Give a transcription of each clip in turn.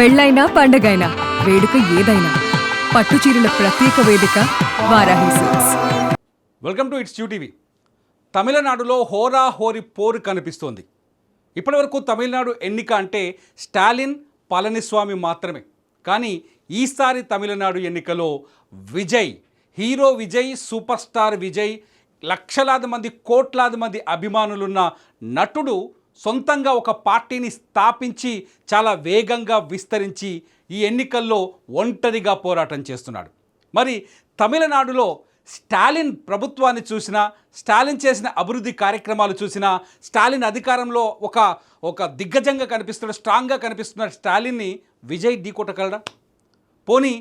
పెళ్ళైనా పండగైనా వేడుక ఏదైనా పట్టుచీరల ప్రత్యేక వేదిక Varahi silks. Welcome to it's TV. తమిళనాడులో హోరాహోరీ పోరు కనిపిస్తోంది. ఇప్పటివరకు తమిళనాడు ఎన్నిక అంటే స్టాలిన్ పళనిస్వామి మాత్రమే. కానీ ఈసారి తమిళనాడు ఎన్నికలో Vijay, hero Vijay, super star Vijay, లక్షలాది మంది కోట్లాది మంది అభిమానులున్న నటుడు సొంతంగా ఒక పార్టీని స్థాపించి చాలా వేగంగా విస్తరించి ఈ ఎన్నికల్లో ఒంటరిగా పోరాటం చేస్తున్నాడు. మరి తమిళనాడులో స్టాలిన్ ప్రభుత్వాన్ని చూసినా, స్టాలిన్ చేసిన అభివృద్ధి కార్యక్రమాలు చూసినా, స్టాలిన్ అధికారంలో ఒక దిగ్గజంగా కనిపిస్తున్న, స్ట్రాంగ్గా కనిపిస్తున్న స్టాలిన్ని విజయ్ ఢీకొట్టగలడా? పోనీ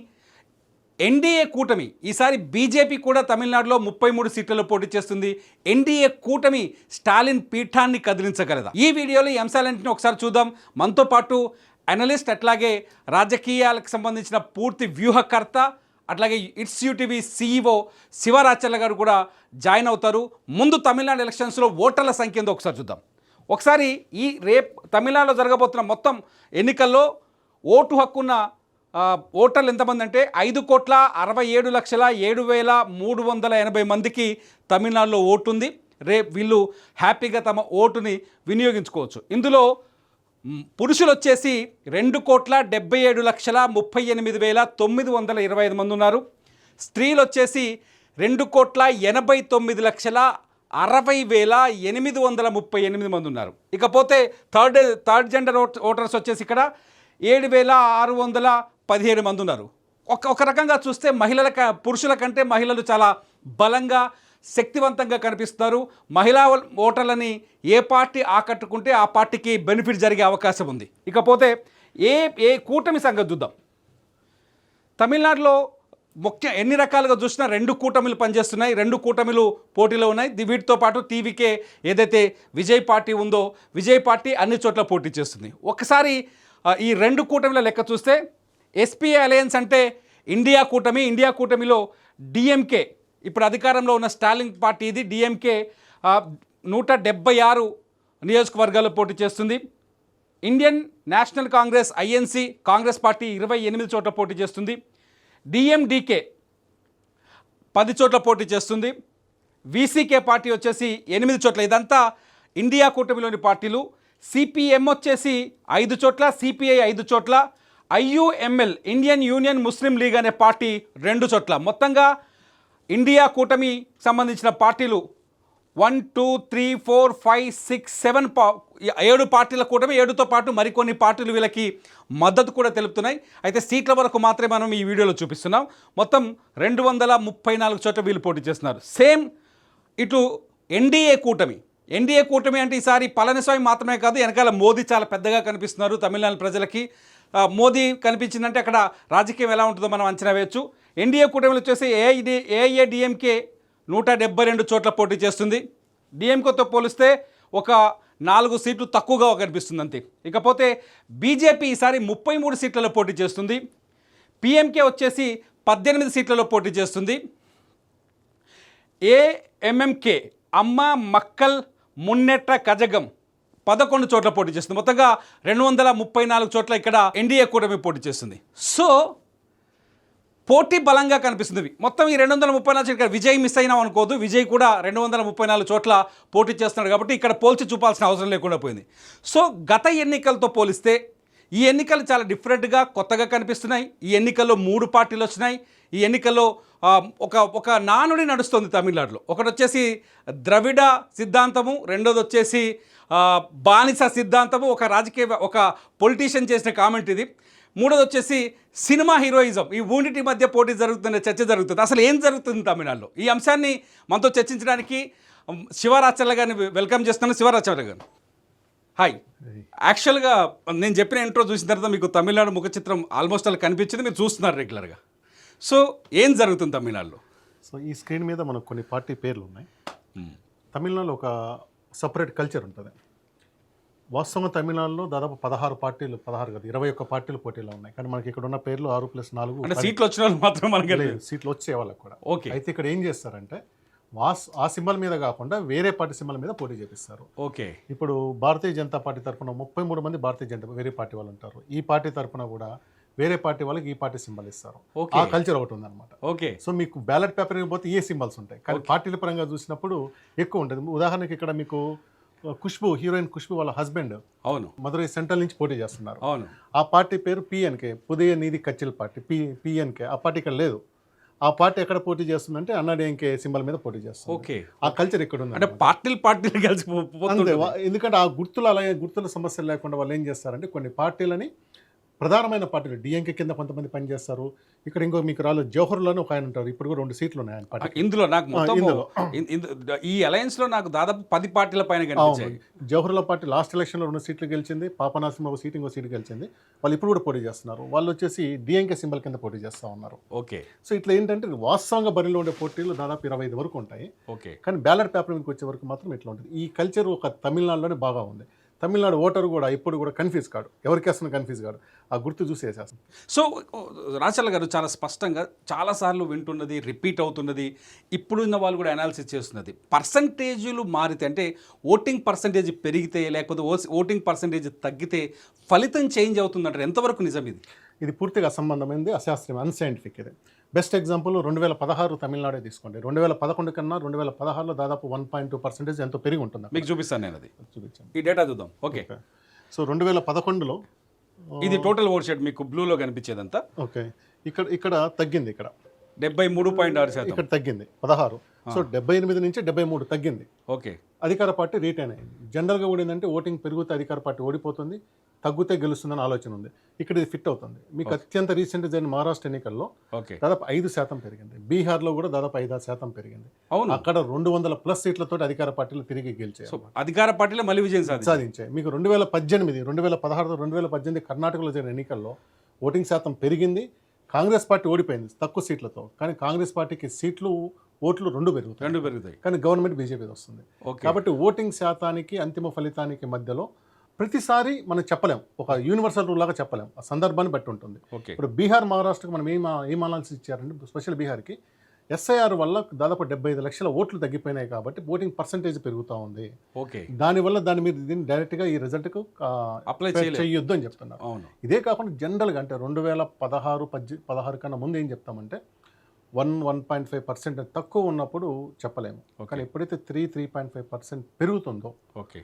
ఎన్డీఏ కూటమి, ఈసారి బీజేపీ కూడా తమిళనాడులో 33 సీట్లలో పోటీ చేస్తుంది. ఎన్డీఏ కూటమి స్టాలిన్ పీఠాన్ని కదిలించగలదా? ఈ వీడియోలో ఈ అంశాలన్నింటినీ ఒకసారి చూద్దాం. మనతో పాటు అనలిస్ట్, అట్లాగే రాజకీయాలకు సంబంధించిన పూర్తి వ్యూహకర్త, అట్లాగే ఇట్స్ టీవీ CEO శివరాచర్ల గారు కూడా జాయిన్ అవుతారు. ముందు తమిళనాడు ఎలక్షన్స్లో ఓటర్ల సంఖ్య ఏందో ఒకసారి చూద్దాం. ఒకసారి ఈ తమిళనాడులో జరగబోతున్న మొత్తం ఎన్నికల్లో ఓటు హక్కున్న ఓటర్లు ఎంతమంది అంటే 5,67,07,380 మందికి తమిళనాడులో ఓటు ఉంది. వీళ్ళు హ్యాపీగా తమ ఓటుని వినియోగించుకోవచ్చు. ఇందులో పురుషులు వచ్చేసి 2,77,38,925 మంది ఉన్నారు. స్త్రీలు వచ్చేసి 2,80,60,838 మంది ఉన్నారు. ఇకపోతే థర్డ్ జెండర్ ఓటర్స్ వచ్చేసి ఇక్కడ 7,617 మంది ఉన్నారు. ఒక రకంగా చూస్తే పురుషుల కంటే మహిళలు చాలా బలంగా, శక్తివంతంగా కనిపిస్తున్నారు. మహిళా ఓటర్లని ఏ పార్టీ ఆకట్టుకుంటే ఆ పార్టీకి బెనిఫిట్ జరిగే అవకాశం ఉంది. ఇకపోతే ఏ కూటమి సంగతి చూద్దాం. తమిళనాడులో ఎన్ని రకాలుగా చూసినా 2 కూటమిలు పనిచేస్తున్నాయి. 2 కూటమిలు పోటీలో ఉన్నాయి. వీటితో పాటు టీవీకే ఏదైతే విజయ్ పార్టీ ఉందో, విజయ్ పార్టీ అన్ని చోట్ల పోటీ చేస్తుంది. ఒకసారి ఈ 2 కూటమిల లెక్క చూస్తే ఎస్పీఏ అలయన్స్ అంటే ఇండియా కూటమిలో డిఎంకే, ఇప్పుడు అధికారంలో ఉన్న స్టాలిన్ పార్టీ, ఇది డిఎంకే 176 నియోజకవర్గాల్లో పోటీ చేస్తుంది. Indian national Congress INC Congress party 28 చోట్ల పోటీ చేస్తుంది. డిఎండికే 10 చోట్ల పోటీ చేస్తుంది. వీసీకే పార్టీ వచ్చేసి 8 చోట్ల. ఇదంతా ఇండియా కూటమిలోని పార్టీలు. సిపిఎం వచ్చేసి 5 చోట్ల, సిపిఐ 5 చోట్ల, ఐయుఎంఎల్ ఇండియన్ యూనియన్ ముస్లిం లీగ్ అనే పార్టీ 2 చోట్ల. మొత్తంగా ఇండియా కూటమి సంబంధించిన పార్టీలు 1 2 3 4 5 6 7 7 పార్టీల కూటమి. 7తో పాటు మరికొన్ని పార్టీలు వీళ్ళకి మద్దతు కూడా తెలుపుతున్నాయి. అయితే సీట్ల వరకు మాత్రమే మనం ఈ వీడియోలో చూపిస్తున్నాం. మొత్తం 234 చోట్ల వీళ్ళు పోటీ చేస్తున్నారు. సేమ్ ఇటు ఎన్డీఏ కూటమి అంటే ఈసారి పళనిస్వామి మాత్రమే కాదు, వెనకాల మోదీ చాలా పెద్దగా కనిపిస్తున్నారు తమిళనాడు ప్రజలకి. మోదీ కనిపించిందంటే అక్కడ రాజకీయం ఎలా ఉంటుందో మనం అంచనా వేయచ్చు. ఎన్డీఏ కూటమిలో వచ్చేసి ఏఐఏడిఎంకే 172 చోట్ల పోటీ చేస్తుంది. డిఎంకేతో పోలిస్తే ఒక 4 సీట్లు తక్కువగా కనిపిస్తుంది అంతే. ఇకపోతే బీజేపీ ఈసారి 33 సీట్లలో పోటీ చేస్తుంది. పిఎంకే వచ్చేసి 18 సీట్లలో పోటీ చేస్తుంది. ఏఎంఎంకే అమ్మ మక్కల్ మున్నెట్ర కజగం 11 చోట్ల పోటీ చేస్తుంది. మొత్తంగా 234 చోట్ల ఇక్కడ ఎన్డీఏ కూటమి పోటీ చేస్తుంది. సో పోటీ బలంగా కనిపిస్తుంది. మొత్తం ఈ 234 చోట్ల విజయ్ మిస్ అయినాం అనుకోదు. విజయ్ కూడా 234 చోట్ల పోటీ చేస్తున్నాడు కాబట్టి ఇక్కడ పోల్చి చూపాల్సిన అవసరం లేకుండా పోయింది. సో గత ఎన్నికలతో పోలిస్తే ఈ ఎన్నికలు చాలా డిఫరెంట్గా, కొత్తగా కనిపిస్తున్నాయి. ఈ ఎన్నికల్లో 3 పార్టీలు వచ్చినాయి. ఈ ఎన్నికల్లో ఒక నానుడి నడుస్తుంది తమిళనాడులో. ఒకటి వచ్చేసి ద్రవిడ సిద్ధాంతము, రెండోది వచ్చేసి బానిస సిద్ధాంతము, ఒక పొలిటీషియన్ చేసిన కామెంట్ ఇది. మూడోది వచ్చేసి సినిమా హీరోయిజం. ఈ మూడింటి మధ్య పోటీ జరుగుతున్న చర్చ జరుగుతుంది. అసలు ఏం జరుగుతుంది తమిళనాడులో? ఈ అంశాన్ని మనతో చర్చించడానికి శివరాచర్ల గారిని వెల్కమ్ చేస్తున్నాను. శివరాచర్ల గారు, హాయ్. యాక్చువల్గా నేను చెప్పిన ఇంట్రో చూసిన తర్వాత మీకు తమిళనాడు ముఖ చిత్రం ఆల్మోస్ట్ అలా కనిపించింది, మీరు చూస్తున్నారు రెగ్యులర్గా. సో ఏం జరుగుతుంది తమిళనాడులో? సో ఈ స్క్రీన్ మీద మనకు కొన్ని పార్టీ పేర్లు ఉన్నాయి. తమిళనాడులో ఒక సపరేట్ కల్చర్ ఉంటుంది. వాస్తవంగా తమిళనాడులో దాదాపు 16 పార్టీలు, 21 పార్టీలు పోటీలో ఉన్నాయి. కానీ మనకి ఇక్కడ ఉన్న పేర్లు 6+4 సీట్లు వచ్చిన వాళ్ళు మాత్రం మనకి సీట్లు వచ్చే వాళ్ళకి కూడా. ఓకే. అయితే ఇక్కడ ఏం చేస్తారంటే ఆ సింబల్ మీద కాకుండా వేరే పార్టీ సింబల్ మీద పోటీ చేపిస్తారు. ఓకే. ఇప్పుడు భారతీయ జనతా పార్టీ తరఫున 33 మంది భారతీయ జనతా వేరే పార్టీ వాళ్ళు ఉంటారు. ఈ పార్టీ తరఫున కూడా వేరే పార్టీ వాళ్ళకి ఈ పార్టీ సింబల్ ఇస్తారు. ఓకే. ఆ కల్చర్ ఒకటి ఉందన్నమాట. ఓకే. సో మీకు బ్యాలెట్ పేపర్ పోతే ఏ సింబల్స్ ఉంటాయి, కానీ పార్టీల పరంగా చూసినప్పుడు ఎక్కువ ఉంటుంది. ఉదాహరణకి ఇక్కడ మీకు ఖుష్బు, హీరోయిన్ ఖుష్బు వాళ్ళ హస్బెండ్ అవును. మదురై సెంట్రల్ నుంచి పోటీ చేస్తున్నారు. అవును. ఆ పార్టీ పేరు పిఎన్కే, పుదయ నీతి కచ్చిల్ పార్టీ, పిఎన్కే. ఆ పార్టీ ఇక్కడ లేదు. ఆ పార్టీ ఎక్కడ పోటీ చేస్తుందంటే అన్నాడీఎంకే సింబల్ మీద పోటీ చేస్తుంది. ఓకే. ఆ కల్చర్ ఇక్కడ ఉంది. అంటే పార్టీలు కలిసి అంతే. ఎందుకంటే ఆ గుర్తులు అలాగే గుర్తుల సమస్యలు లేకుండా వాళ్ళు ఏం చేస్తారంటే కొన్ని పార్టీలని ప్రధానమైన పార్టీలు డిఎంకే కింద కొంతమంది పనిచేస్తారు. ఇక్కడ ఇంకో మీకు జవహర్లోనే ఒక ఆయన ఉంటారు. ఇప్పుడు కూడా 2 సీట్లు ఉన్నాయి ఆయన పార్టీ. ఇందులో నాకు మొత్తం ఈ అలయన్స్ లో నాకు దాదాపు 10 పార్టీల పైన కనిపించాయి. జవహర్లాల్ పార్టీ లాస్ట్ ఎలక్షన్లో 2 సీట్లు గెలిచింది. పాపనాశం ఒక సీట్, ఇంకో సీటు గెలిచింది. వాళ్ళు ఇప్పుడు కూడా పోటీ చేస్తున్నారు. వాళ్ళు వచ్చేసి డిఎంకే సింబల్ కింద పోటీ చేస్తూ ఉన్నారు. ఓకే. సో ఇట్లా ఏంటంటే వాస్తవంగా బరిలో ఉండే పోటీలు దాదాపు 25 వరకు ఉంటాయి. ఓకే. కానీ బ్యాలెట్ పేపర్ మీదకి వచ్చే వరకు మాత్రం ఇట్లా ఉంటుంది. ఈ కల్చర్ ఒక తమిళనాడులోనే బాగా ఉంది. తమిళనాడు ఓటరు కూడా ఇప్పుడు కూడా కన్ఫ్యూజ్ కాడు, ఎవరికి వేస్తున్నా కన్ఫ్యూజ్ కాడు, ఆ గుర్తు చూసి వేసేస్తాం. సో రాచల్ల గారు చాలా స్పష్టంగా చాలాసార్లు వింటున్నది, రిపీట్ అవుతున్నది, ఇప్పుడున్న వాళ్ళు కూడా అనాలిసిస్ చేస్తున్నది. పర్సంటేజీలు మారితే అంటే ఓటింగ్ పర్సంటేజ్ పెరిగితే లేకపోతే ఓటింగ్ పర్సంటేజ్ తగ్గితే ఫలితం చేంజ్ అవుతుందంటారు. ఎంతవరకు నిజం ఇది? ఇది పూర్తిగా అసంబంధమైనది, అశాస్త్రీయం, అన్సైంటిఫిక్. ఇది బెస్ట్ ఎగ్జాంపుల్ 2016 తమిళనాడే తీసుకోండి. 2011 కన్నా 2016లో దాదాపు 1.2% ఎంతో పెరిగి ఉంటుంది. మీకు చూపిస్తాను నేను, అది చూపించాను. ఈ డేటా చూద్దాం. ఓకే. సో 2011లో ఇది టోటల్ ఓట్ షేర్ మీకు బ్లూలో కనిపించేదంతా. ఓకే. ఇక్కడ తగ్గింది. ఇక్కడ 73.6%. ఇక్కడ తగ్గింది 16. సో 78 నుంచి 73 తగ్గింది. ఓకే. అధికార పార్టీ రిటైన్ అయింది. జనరల్గా కూడా ఏంటంటే ఓటింగ్ పెరిగితే అధికార పార్టీ ఓడిపోతుంది, తగ్గితే గెలుస్తుందని ఆలోచన ఉంది. ఇక్కడ ఇది ఫిట్ అవుతుంది. మీకు అత్యంత రీసెంట్ జరిగిన మహారాష్ట్ర ఎన్నికల్లో దాదాపు 5% పెరిగింది. బీహార్లో కూడా దాదాపు 5% పెరిగింది. అవును. అక్కడ 200+ సీట్లతో అధికార పార్టీలు తిరిగి గెలిచాయి. అధికార పార్టీలో మళ్ళీ విజయం సాధించాయి. మీకు 2018, 2016, 2018 కర్ణాటకలో జరిగిన ఎన్నికల్లో ఓటింగ్ శాతం పెరిగింది. కాంగ్రెస్ పార్టీ ఓడిపోయింది తక్కువ సీట్లతో, కానీ కాంగ్రెస్ పార్టీకి ఓట్లు 2 పెరుగుతాయి, కానీ గవర్నమెంట్ బీజేపీ వస్తుంది. కాబట్టి ఓటింగ్ శాతానికి అంతిమ ఫలితానికి మధ్యలో ప్రతిసారి మనం చెప్పలేం, ఒక యూనివర్సల్ రూల్ లాగా చెప్పలేం, ఆ సందర్భాన్ని బట్టి ఉంటుంది. ఇప్పుడు బీహార్, మహారాష్ట్రకు మనం ఏం అనాలిసిస్ ఇచ్చారంటే స్పెషల్ బీహార్కి ఎస్ఐఆర్ వల్ల దాదాపు 75 లక్షల ఓట్లు తగ్గిపోయినాయి కాబట్టి ఓటింగ్ పర్సంటేజ్ పెరుగుతూ ఉంది. దానివల్ల దాని మీద దీన్ని డైరెక్ట్గా ఈ రిజల్ట్కు అప్లై చేయొద్దు అని చెప్తున్నారు. ఇదే కాకుండా జనరల్గా అంటే 2016 కన్నా ముందు ఏం చెప్తామంటే 1.5% తక్కువ ఉన్నప్పుడు చెప్పలేము, కానీ ఎప్పుడైతే 3.5% పెరుగుతుందో,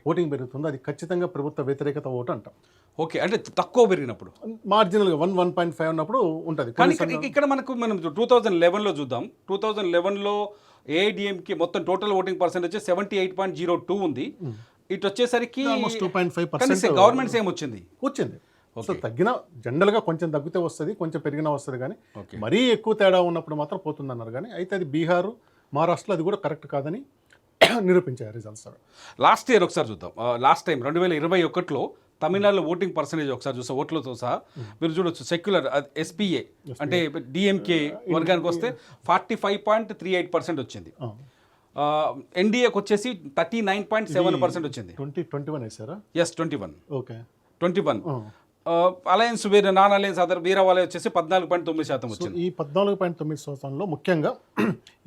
ఓటింగ్ పెరుగుతుందో, అది ఖచ్చితంగా ప్రభుత్వ వ్యతిరేకత ఓటు అంటాం. ఓకే. అంటే తక్కువ పెరిగినప్పుడు మార్జినల్గా 1.5 ఉన్నప్పుడు ఉంటుంది. కానీ ఇక్కడ మనం 2011లో చూద్దాం. 2011లో ఏఐడిఎంకి మొత్తం టోటల్ ఓటింగ్ పర్సెంటేజ్ 78.02 ఉంది. ఇటు వచ్చేసరికి 2.5% గవర్నమెంట్ సేమ్ వచ్చింది. సో తగ్గిన జనరల్గా కొంచెం తగ్గితే వస్తుంది, కొంచెం పెరిగినా వస్తుంది, కానీ మరీ ఎక్కువ తేడా ఉన్నప్పుడు మాత్రం పోతుందన్నారు. కానీ అయితే అది బీహారు, మహారాష్ట్రలో అది కూడా కరెక్ట్ కాదని నిరూపించారు రిజల్ట్స్. లాస్ట్ ఇయర్ ఒకసారి చూద్దాం. లాస్ట్ టైం 2021లో తమిళనాడులో ఓటింగ్ పర్సంటేజ్ ఒకసారి చూస్తే ఓట్లతో సహా మీరు చూడొచ్చు. సెక్యులర్ ఎస్పీఏ అంటే డిఎంకే వర్గానికి వస్తే 45.38% వచ్చింది. ఎన్డీఏకి వచ్చేసి 39.7% వచ్చింది. 21 వేసారా? ఎస్, 21. ఓకే, 21. అలయన్స్ వేరే నాన్ అలయన్స్ అదర్ వీరా వాళ్ళే వచ్చేసి 14.9% వచ్చింది. ఈ 14.9%లో ముఖ్యంగా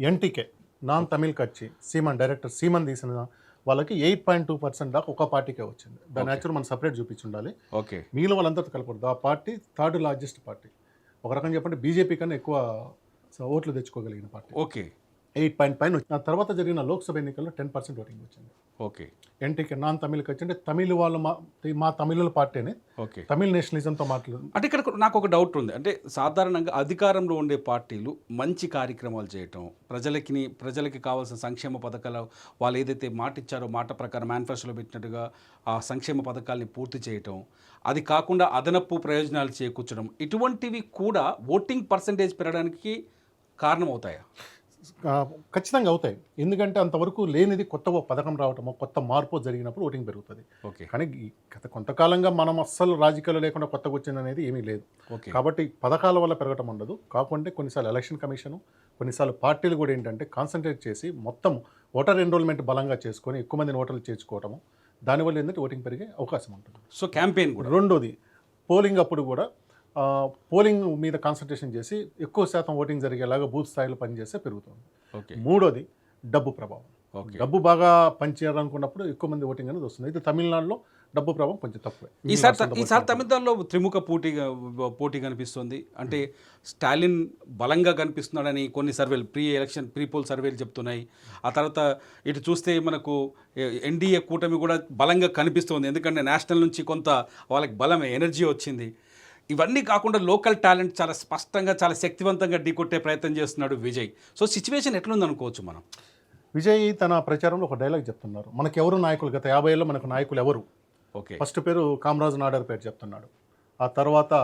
ఎన్టీకే, నాన్ తమిళ్ కచ్చి, సీమన్ డైరెక్టర్ సీమన్ తీసిన వాళ్ళకి 8.2% దాకా ఒక పార్టీకే వచ్చింది. దాని యాక్చువల్ మనం సపరేట్ చూపించుండాలి. ఓకే. మిగిలిన వాళ్ళందరితో కలపకూడదు. ఆ పార్టీ 3rd లార్జెస్ట్ పార్టీ. ఒక రకంగా చెప్పంటే బీజేపీ కన్నా ఎక్కువ ఓట్లు తెచ్చుకోగలిగిన పార్టీ. ఓకే. 8 వచ్చింది. ఆ తర్వాత జరిగిన లోక్సభ ఎన్నికల్లో 10% ఓటింగ్ వచ్చింది. ఓకే. ఎన్టీకే నాన్ తమిళ్ కచ్చి అంటే తమిళ వాళ్ళు మా తమిళ పార్టీని తమిళ నేషనలిజంతో మాట్లాడు. అంటే ఇక్కడ నాకు ఒక డౌట్ ఉంది. అంటే సాధారణంగా అధికారంలో ఉండే పార్టీలు మంచి కార్యక్రమాలు చేయటం, ప్రజలకి కావాల్సిన సంక్షేమ పథకాలు వాళ్ళు ఏదైతే మాట ఇచ్చారో మాట ప్రకారం మేనిఫెస్టోలో పెట్టినట్టుగా ఆ సంక్షేమ పథకాలని పూర్తి చేయటం, అది కాకుండా అదనపు ప్రయోజనాలు చేకూర్చడం, ఇటువంటివి కూడా ఓటింగ్ పర్సంటేజ్ పెరగడానికి కారణమవుతాయా? ఖచ్చితంగా అవుతాయి. ఎందుకంటే అంతవరకు లేనిది కొత్త పథకం రావటమో, కొత్త మార్పు జరిగినప్పుడు ఓటింగ్ పెరుగుతుంది. కానీ గత కొంతకాలంగా మనం అస్సలు రాజకీయాలు లేకుండా కొత్తగా వచ్చింది అనేది ఏమీ లేదు. కాబట్టి పథకాల వల్ల పెరగటం ఉండదు. కాకుంటే కొన్నిసార్లు ఎలక్షన్ కమిషను, కొన్నిసార్లు పార్టీలు కూడా ఏంటంటే కాన్సన్ట్రేట్ చేసి మొత్తం ఓటర్ ఎన్రోల్మెంట్ బలంగా చేసుకొని ఎక్కువ మందిని ఓటర్లు చేర్చుకోవటము, దానివల్ల ఏంటంటే ఓటింగ్ పెరిగే అవకాశం ఉంటుంది. సో క్యాంపెయిన్ కూడా. రెండోది పోలింగ్ అప్పుడు కూడా పోలింగ్ మీద కాన్సన్ట్రేషన్ చేసి ఎక్కువ శాతం ఓటింగ్ జరిగేలాగా బూత్ స్థాయిలో పనిచేస్తే పెరుగుతుంది. మూడోది డబ్బు ప్రభావం. ఓకే. డబ్బు బాగా పనిచేయాలనుకున్నప్పుడు ఎక్కువ మంది ఓటింగ్ అనేది వస్తుంది. అయితే తమిళనాడులో డబ్బు ప్రభావం కొంచెం తక్కువే. ఈసారి తమిళనాడులో త్రిముఖ పోటీ కనిపిస్తుంది. అంటే స్టాలిన్ బలంగా కనిపిస్తున్నాడని కొన్ని సర్వేలు ప్రీ పోల్ సర్వేలు చెప్తున్నాయి. ఆ తర్వాత ఇటు చూస్తే మనకు ఎన్డీఏ కూటమి కూడా బలంగా కనిపిస్తుంది. ఎందుకంటే నేషనల్ నుంచి కొంత వాళ్ళకి బలం ఎనర్జీ వచ్చింది. ఇవన్నీ కాకుండా లోకల్ టాలెంట్ చాలా స్పష్టంగా చాలా శక్తివంతంగా ఢీకొట్టే ప్రయత్నం చేస్తున్నాడు విజయ్. సో సిచ్యువేషన్ ఎట్లుంది అనుకోవచ్చు మనం? విజయ్ తన ప్రచారంలో ఒక డైలాగ్ చెప్తున్నారు, మనకు ఎవరు నాయకులు, గత 50 ఏళ్ళలో మనకు నాయకులు ఎవరు. ఓకే. ఫస్ట్ పేరు కామరాజ్ నాడర్ పేరు చెప్తున్నాడు, ఆ తర్వాత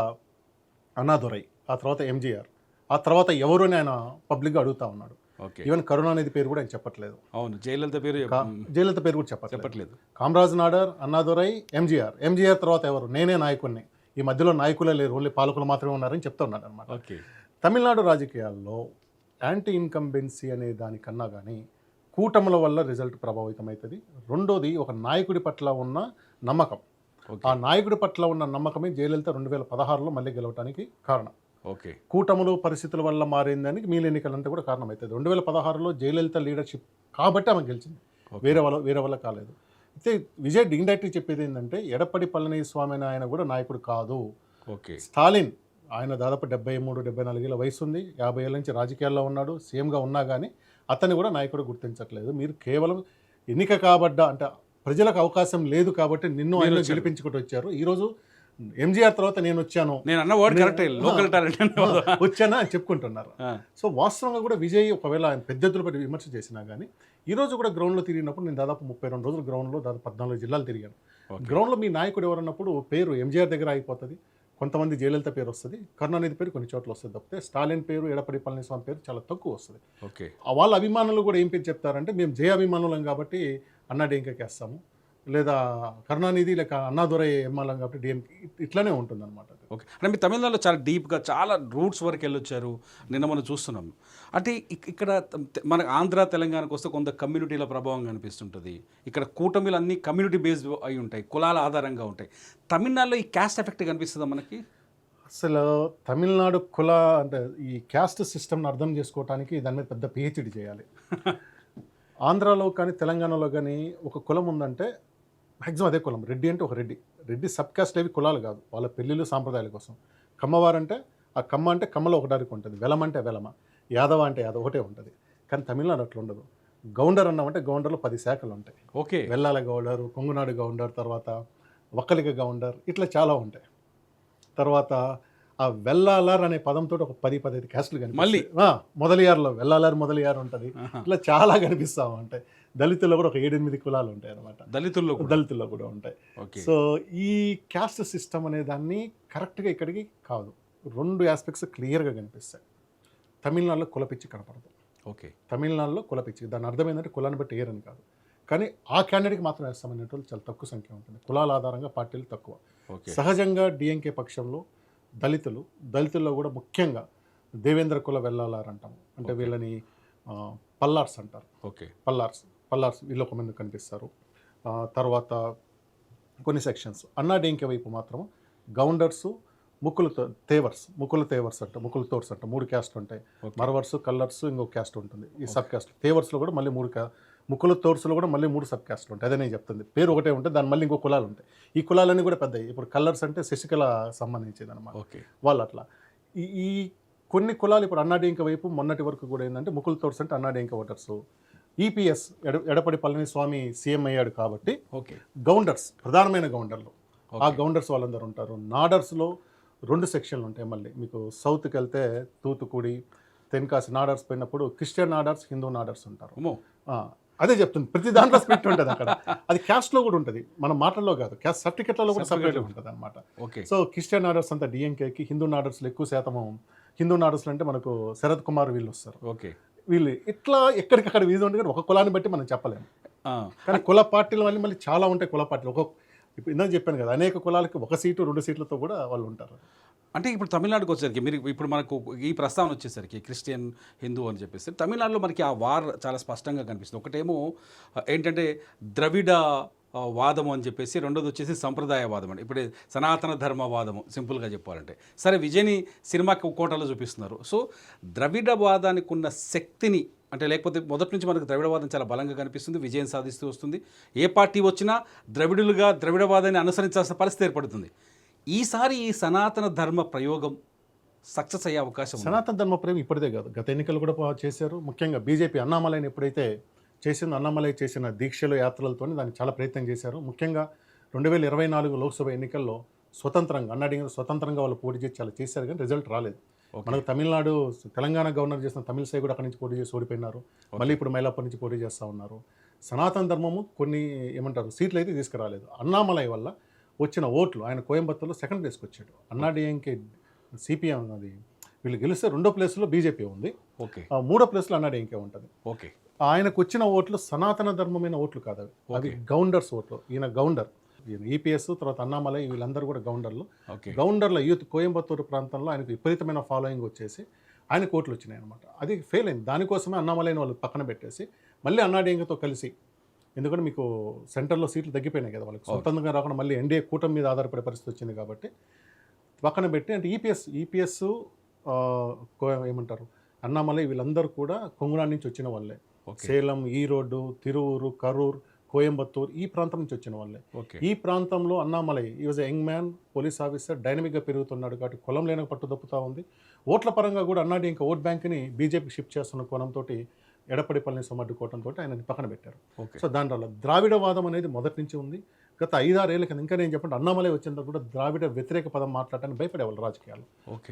అన్నాదురై, ఆ తర్వాత ఎంజీఆర్, ఆ తర్వాత ఎవరు అని ఆయన పబ్లిక్గా అడుగుతా ఉన్నాడు. ఓకే. ఈవెన్ కరుణానిధి పేరు కూడా ఆయన చెప్పట్లేదు. అవును, జయలలిత పేరు జయలలిత పేరు కూడా చెప్పట్లేదు. కామరాజ్ నాడర్, అన్నాదురై, ఎంజీఆర్ తర్వాత ఎవరు, నేనే నాయకుడిని, ఈ మధ్యలో నాయకులే లేరు, ఓన్లీ పాలకులు మాత్రమే ఉన్నారని చెప్తా ఉన్నాడు అనమాట. ఓకే. తమిళనాడు రాజకీయాల్లో యాంటీ ఇన్కంబెన్సీ అనే దానికన్నా కానీ కూటముల వల్ల రిజల్ట్ ప్రభావితం అవుతుంది. రెండోది ఒక నాయకుడి పట్ల ఉన్న నమ్మకం. ఆ నాయకుడి పట్ల ఉన్న నమ్మకమే జయలలిత 2016లో మళ్ళీ గెలవడానికి కారణం. ఓకే. కూటములు పరిస్థితుల వల్ల మారిందానికి మీల ఎన్నికలంతా కూడా కారణమవుతుంది. 2016లో జయలలిత లీడర్షిప్ కాబట్టి ఆమె గెలిచింది, వేరే వల్ల కాలేదు. అయితే విజయ్ ఇండైరెక్ట్గా చెప్పేది ఏంటంటే ఎడపడి పళనిస్వామి అని ఆయన కూడా నాయకుడు కాదు. ఓకే. స్టాలిన్ ఆయన దాదాపు 73-74 ఏళ్ళ వయసు ఉంది, 50 ఏళ్ళ నుంచి రాజకీయాల్లో ఉన్నాడు, సీఎంగా ఉన్నా కానీ అతన్ని కూడా నాయకుడు గుర్తించట్లేదు. మీరు కేవలం ఎన్నిక కాబడ్డా అంటే ప్రజలకు అవకాశం లేదు కాబట్టి నిన్ను ఆయన గెలిపించుకుంటూ వచ్చారు. ఈరోజు ఎంజీఆర్ తర్వాత నేను వచ్చాను, నేను అన్న వర్డ్ కరెక్టే, లోకల్ టాలెంట్ వచ్చానా అని చెప్పుకుంటున్నారు. సో వాస్తవంగా కూడా విజయ్ ఒకవేళ ఆయన పెద్ద ఎత్తున పెట్టి విమర్శ చేసినా కానీ ఈరోజు కూడా గ్రౌండ్లో తిరిగినప్పుడు నేను దాదాపు 32 రోజులు గ్రౌండ్లో దాదాపు 14 జిల్లాలు తిరిగాను. గ్రౌండ్లో మీ నాయకుడు ఎవరన్నప్పుడు పేరు ఎంజీఆర్ దగ్గర అయిపోతుంది, కొంతమంది జయలలిత పేరు వస్తుంది, కరుణానిధి పేరు కొన్ని చోట్ల వస్తుంది తప్పితే స్టాలిన్ పేరు, ఎడపడి పళనిస్వామి పేరు చాలా తక్కువ వస్తుంది. ఓకే. వాళ్ళ అభిమానులు కూడా ఏం పేరు చెప్తారంటే మేము జయ అభిమానులం కాబట్టి అన్నా డిఎంకేకి వేస్తాము, లేదా కరుణానిధి లేక అన్నాదురై అభిమానులం కాబట్టి డిఎంకే, ఇట్లానే ఉంటుంది అనమాట. ఓకే. అంటే మీ తమిళనాడులో చాలా డీప్గా చాలా రూట్స్ వరకు వెళ్ళొచ్చారు, నిన్న మనం చూస్తున్నాం. అంటే ఇక్కడ మన ఆంధ్ర తెలంగాణకు వస్తే కొంత కమ్యూనిటీల ప్రభావం కనిపిస్తుంటుంది. ఇక్కడ కూటమిలు అన్నీ కమ్యూనిటీ బేస్డ్ అయి ఉంటాయి, కులాల ఆధారంగా ఉంటాయి. తమిళనాడులో ఈ క్యాస్ట్ ఎఫెక్ట్ కనిపిస్తుందా మనకి? అసలు తమిళనాడు అంటే ఈ క్యాస్ట్ సిస్టమ్ని అర్థం చేసుకోవడానికి దాని మీద పెద్ద పిహెచ్డి చేయాలి. ఆంధ్రాలో కానీ తెలంగాణలో కానీ ఒక కులం ఉందంటే మ్యాక్సిమం అదే కులం. రెడ్డి అంటే ఒక రెడ్డి సబ్ క్యాస్ట్ ఏవి కులాలు కాదు, వాళ్ళ పెళ్ళిళ్ళు సాంప్రదాయాల కోసం. కమ్మవారంటే ఆ కమ్మ అంటే కమ్మలో ఒకటారికి ఉంటుంది, వెలమ అంటే వెలమ, యాదవ అంటే యాదవ ఒకటే ఉంటుంది. కానీ తమిళనాడు అట్లా ఉండదు. గౌండర్ అన్నామంటే గౌండర్లో 10 శాఖలు ఉంటాయి. ఓకే. వెల్లాల గౌండర్, కొంగునాడు గౌండర్, తర్వాత వక్కలిక గౌండర్, ఇట్లా చాలా ఉంటాయి. తర్వాత ఆ వెల్లాలర్ అనే పదంతో ఒక 10-15 క్యాస్టులు కనిపిస్తాయి. మొదలియారులో వెల్లాలర్ మొదలియారు ఉంటుంది, ఇట్లా చాలా కనిపిస్తూ ఉంటాయి. దళితుల్లో కూడా ఒక 7-8 కులాలు ఉంటాయి అనమాట. దళితుల్లో కూడా ఉంటాయి. సో ఈ క్యాస్ట్ సిస్టమ్ అనే దాన్ని కరెక్ట్గా ఇక్కడికి కాదు. 2 ఆస్పెక్ట్స్ క్లియర్గా కనిపిస్తాయి. తమిళనాడులో కులపిచ్చి కనపడదు. ఓకే. తమిళనాడులో కులపిచ్చి, దాని అర్థం ఏంటంటే కులాన్ని బట్టి ఏరని కాదు, కానీ ఆ క్యాండిడేట్కి మాత్రం వేస్తామనేటువంటి చాలా తక్కువ సంఖ్య ఉంటుంది. కులాల ఆధారంగా పార్టీలు తక్కువ. సహజంగా డిఎంకే పక్షంలో దళితుల్లో కూడా ముఖ్యంగా దేవేంద్ర కుల వెల్లాలారు అంటాము, అంటే వీళ్ళని పల్లార్స్ అంటారు. ఓకే. పల్లార్స్ వీళ్ళు ఒక మంది కనిపిస్తారు. తర్వాత కొన్ని సెక్షన్స్ అన్నా డిఎంకే వైపు మాత్రం గౌండర్సు, ముక్కుల తేవర్స్ అంట, ముక్కుల తోర్స్ అంట, 3 క్యాస్ట్లు ఉంటాయి. మరవర్సు, కల్లర్సు, ఇంకో క్యాస్ట్ ఉంటుంది. ఈ సబ్ క్యాస్ట్ తేవర్స్లో కూడా మళ్ళీ 3 ముక్కుల తోర్సులో కూడా మళ్ళీ 3 సబ్ క్యాస్ట్లు ఉంటాయి. అదే నేను చెప్తుంది, పేరు ఒకటే ఉంటుంది, దాని మళ్ళీ ఇంకో కులాలు ఉంటాయి. ఈ కులాలన్నీ కూడా పెద్దవి. ఇప్పుడు కల్లర్స్ అంటే శశికళ సంబంధించింది అనమాట. ఓకే. వాళ్ళు అట్లా ఈ కొన్ని కులాలు ఇప్పుడు అన్నాడీంక వైపు మొన్నటి వరకు కూడా ఏంటంటే ముక్కుల తోర్స్ అంటే అన్నాడీంక ఓటర్సు. ఈపీఎస్ ఎడపడి పళనిస్వామి సీఎం అయ్యాడు కాబట్టి ఓకే గౌండర్స్, ప్రధానమైన గౌండర్లు, ఆ గౌండర్స్ వాళ్ళందరూ ఉంటారు. నాడర్స్లో 2 సెక్షన్లు ఉంటాయి. మళ్ళీ మీకు సౌత్కి వెళ్తే తూతుకుడి, తెన్కాసి నాడర్స్ పోయినప్పుడు క్రిస్టియన్ నాడర్స్, హిందూ నాడర్స్ ఉంటారు. అదే చెప్తుంది, ప్రతి దాంట్లో స్ప్లిట్ ఉంటుంది అక్కడ. అది క్యాస్ట్లో కూడా ఉంటుంది, మన మాటల్లో కాదు, క్యాస్ట్ సర్టిఫికెట్లలో కూడా సపరేట్ ఉంటుంది అనమాట. సో క్రిస్టియన్ నాడర్స్ అంతా డిఎంకేకి, హిందూ నాడర్స్లో ఎక్కువ శాతము, హిందూ నాడర్స్లో అంటే మనకు శరత్ కుమార్ వీళ్ళు వస్తారు. ఓకే. వీళ్ళు ఇట్లా ఎక్కడికక్కడ వీధి ఉంటుంది, ఒక కులాన్ని బట్టి మనం చెప్పలేము. కానీ కుల పార్టీలు మళ్ళీ చాలా ఉంటాయి. కుల పార్టీలు ఇప్పుడు ఇందాక చెప్పాను కదా, అనేక కులాలకి 1 సీటు 2 సీట్లతో కూడా వాళ్ళు ఉంటారు. అంటే ఇప్పుడు తమిళనాడుకి వచ్చేసరికి మీరు ఇప్పుడు మనకు ఈ ప్రస్తావన వచ్చేసరికి క్రిస్టియన్, హిందూ అని చెప్పేసి తమిళనాడులో మనకి ఆ వార్ చాలా స్పష్టంగా కనిపిస్తుంది. ఒకటేమో ఏంటంటే ద్రవిడ వాదము అని చెప్పేసి, రెండోది వచ్చేసి సంప్రదాయవాదం అండి. ఇప్పుడు సనాతన ధర్మవాదము సింపుల్గా చెప్పాలంటే. సరే, విజయ్ని సినిమా కోటలో చూపిస్తున్నారు. సో ద్రవిడ వాదానికి ఉన్న శక్తిని అంటే లేకపోతే మొదటి నుంచి మనకు ద్రవిడవాదం చాలా బలంగా కనిపిస్తుంది, విజయం సాధిస్తూ వస్తుంది. ఏ పార్టీ వచ్చినా ద్రవిడులుగా ద్రవిడవాదాన్ని అనుసరించాల్సిన పరిస్థితి ఏర్పడుతుంది. ఈసారి ఈ సనాతన ధర్మ ప్రయోగం సక్సెస్ అయ్యే అవకాశం ఉంది. సనాతన ధర్మ ప్రేమ ఇప్పటిదే కాదు, గత ఎన్నికలు కూడా చేశారు. ముఖ్యంగా బీజేపీ అన్నామలైని ఎప్పుడైతే చేసిందో, అన్నామలై చేసిన దీక్షలు యాత్రలతో దానికి చాలా ప్రయత్నం చేశారు. ముఖ్యంగా 2024 లోక్సభ ఎన్నికల్లో స్వతంత్రంగా అన్నాడీగా స్వతంత్రంగా వాళ్ళు పోటీ చేసి చాలా చేశారు, కానీ రిజల్ట్ రాలేదు. మనకు తమిళనాడు, తెలంగాణ గవర్నర్ చేసిన తమిళసై కూడా అక్కడి నుంచి పోటీ చేసి ఓడిపోయినారు. మళ్ళీ ఇప్పుడు మైలాపూర్ నుంచి పోటీ చేస్తూ ఉన్నారు. సనాతన ధర్మము కొన్ని ఏమంటారు సీట్లు అయితే తీసుకురాలేదు. అన్నామలై వల్ల వచ్చిన ఓట్లు, ఆయన కోయంబత్తూరులో సెకండ్ ప్లేస్కి వచ్చాడు. అన్నాడీఎంకే సిపిఎం అది వీళ్ళు గెలిస్తే 2వ ప్లేస్లో బీజేపీ ఉంది, ఓకే 3వ ప్లేస్లో అన్నాడీఎంకే ఉంటుంది. ఓకే ఆయనకు వచ్చిన ఓట్లు సనాతన ధర్మమైన ఓట్లు కాదు అవి, అవి గౌండర్స్ ఓట్లు. ఈయన గౌండర్, ఈయన ఈపీఎస్ తర్వాత అన్నామలై వీళ్ళందరూ కూడా గౌండర్లు. గౌండర్ల యూత్ కోయంబత్తూరు ప్రాంతంలో ఆయనకు విపరీతమైన ఫాలోయింగ్ వచ్చేసి ఆయనకు ఓట్లు వచ్చినాయి అనమాట. అది ఫెయిల్ అయింది. దానికోసమే అన్నామలైని వాళ్ళు పక్కన పెట్టేసి మళ్ళీ అన్నాడీఎంకేతో కలిసి, ఎందుకంటే మీకు సెంటర్లో సీట్లు తగ్గిపోయినాయి కదా, వాళ్ళకి స్వతంత్రంగా రాకుండా మళ్ళీ ఎన్డీఏ కూటమి మీద ఆధారపడే పరిస్థితి వచ్చింది కాబట్టి పక్కన పెట్టి, అంటే ఈపీఎస్ ఏమంటారు అన్నామలై వీళ్ళందరూ కూడా కొంగునా నుంచి వచ్చిన వాళ్ళే. సేలం, ఈరోడ్, తిరువూరు, కరూర్, కోయంబత్తూర్ ఈ ప్రాంతం నుంచి వచ్చిన వాళ్ళే. ఈ ప్రాంతంలో అన్నామలై ఈ was young man, police officer, డైనమిక్గా పెరుగుతున్నాడు కాబట్టి కులం లేని పట్టు తప్పుతూ ఉంది. ఓట్ల పరంగా కూడా అన్నాడీఎంకే ఓట్ బ్యాంక్ని బీజేపీకి షిఫ్ట్ చేస్తున్న కోణంతో ఎడపడి పళనిస్వామి అడ్డుకోవడంతో ఆయన పక్కన పెట్టారు. సో దానివల్ల ద్రావిడవాదం అనేది మొదటి నుంచి ఉంది. గత 5-6 ఏళ్ళ కింద, ఇంకా నేను చెప్పండి, అన్నామలై వచ్చిన తర్వాత కూడా ద్రావిడ వ్యతిరేక పదం మాట్లాడటానికి భయపడేవాళ్ళు రాజకీయాలు.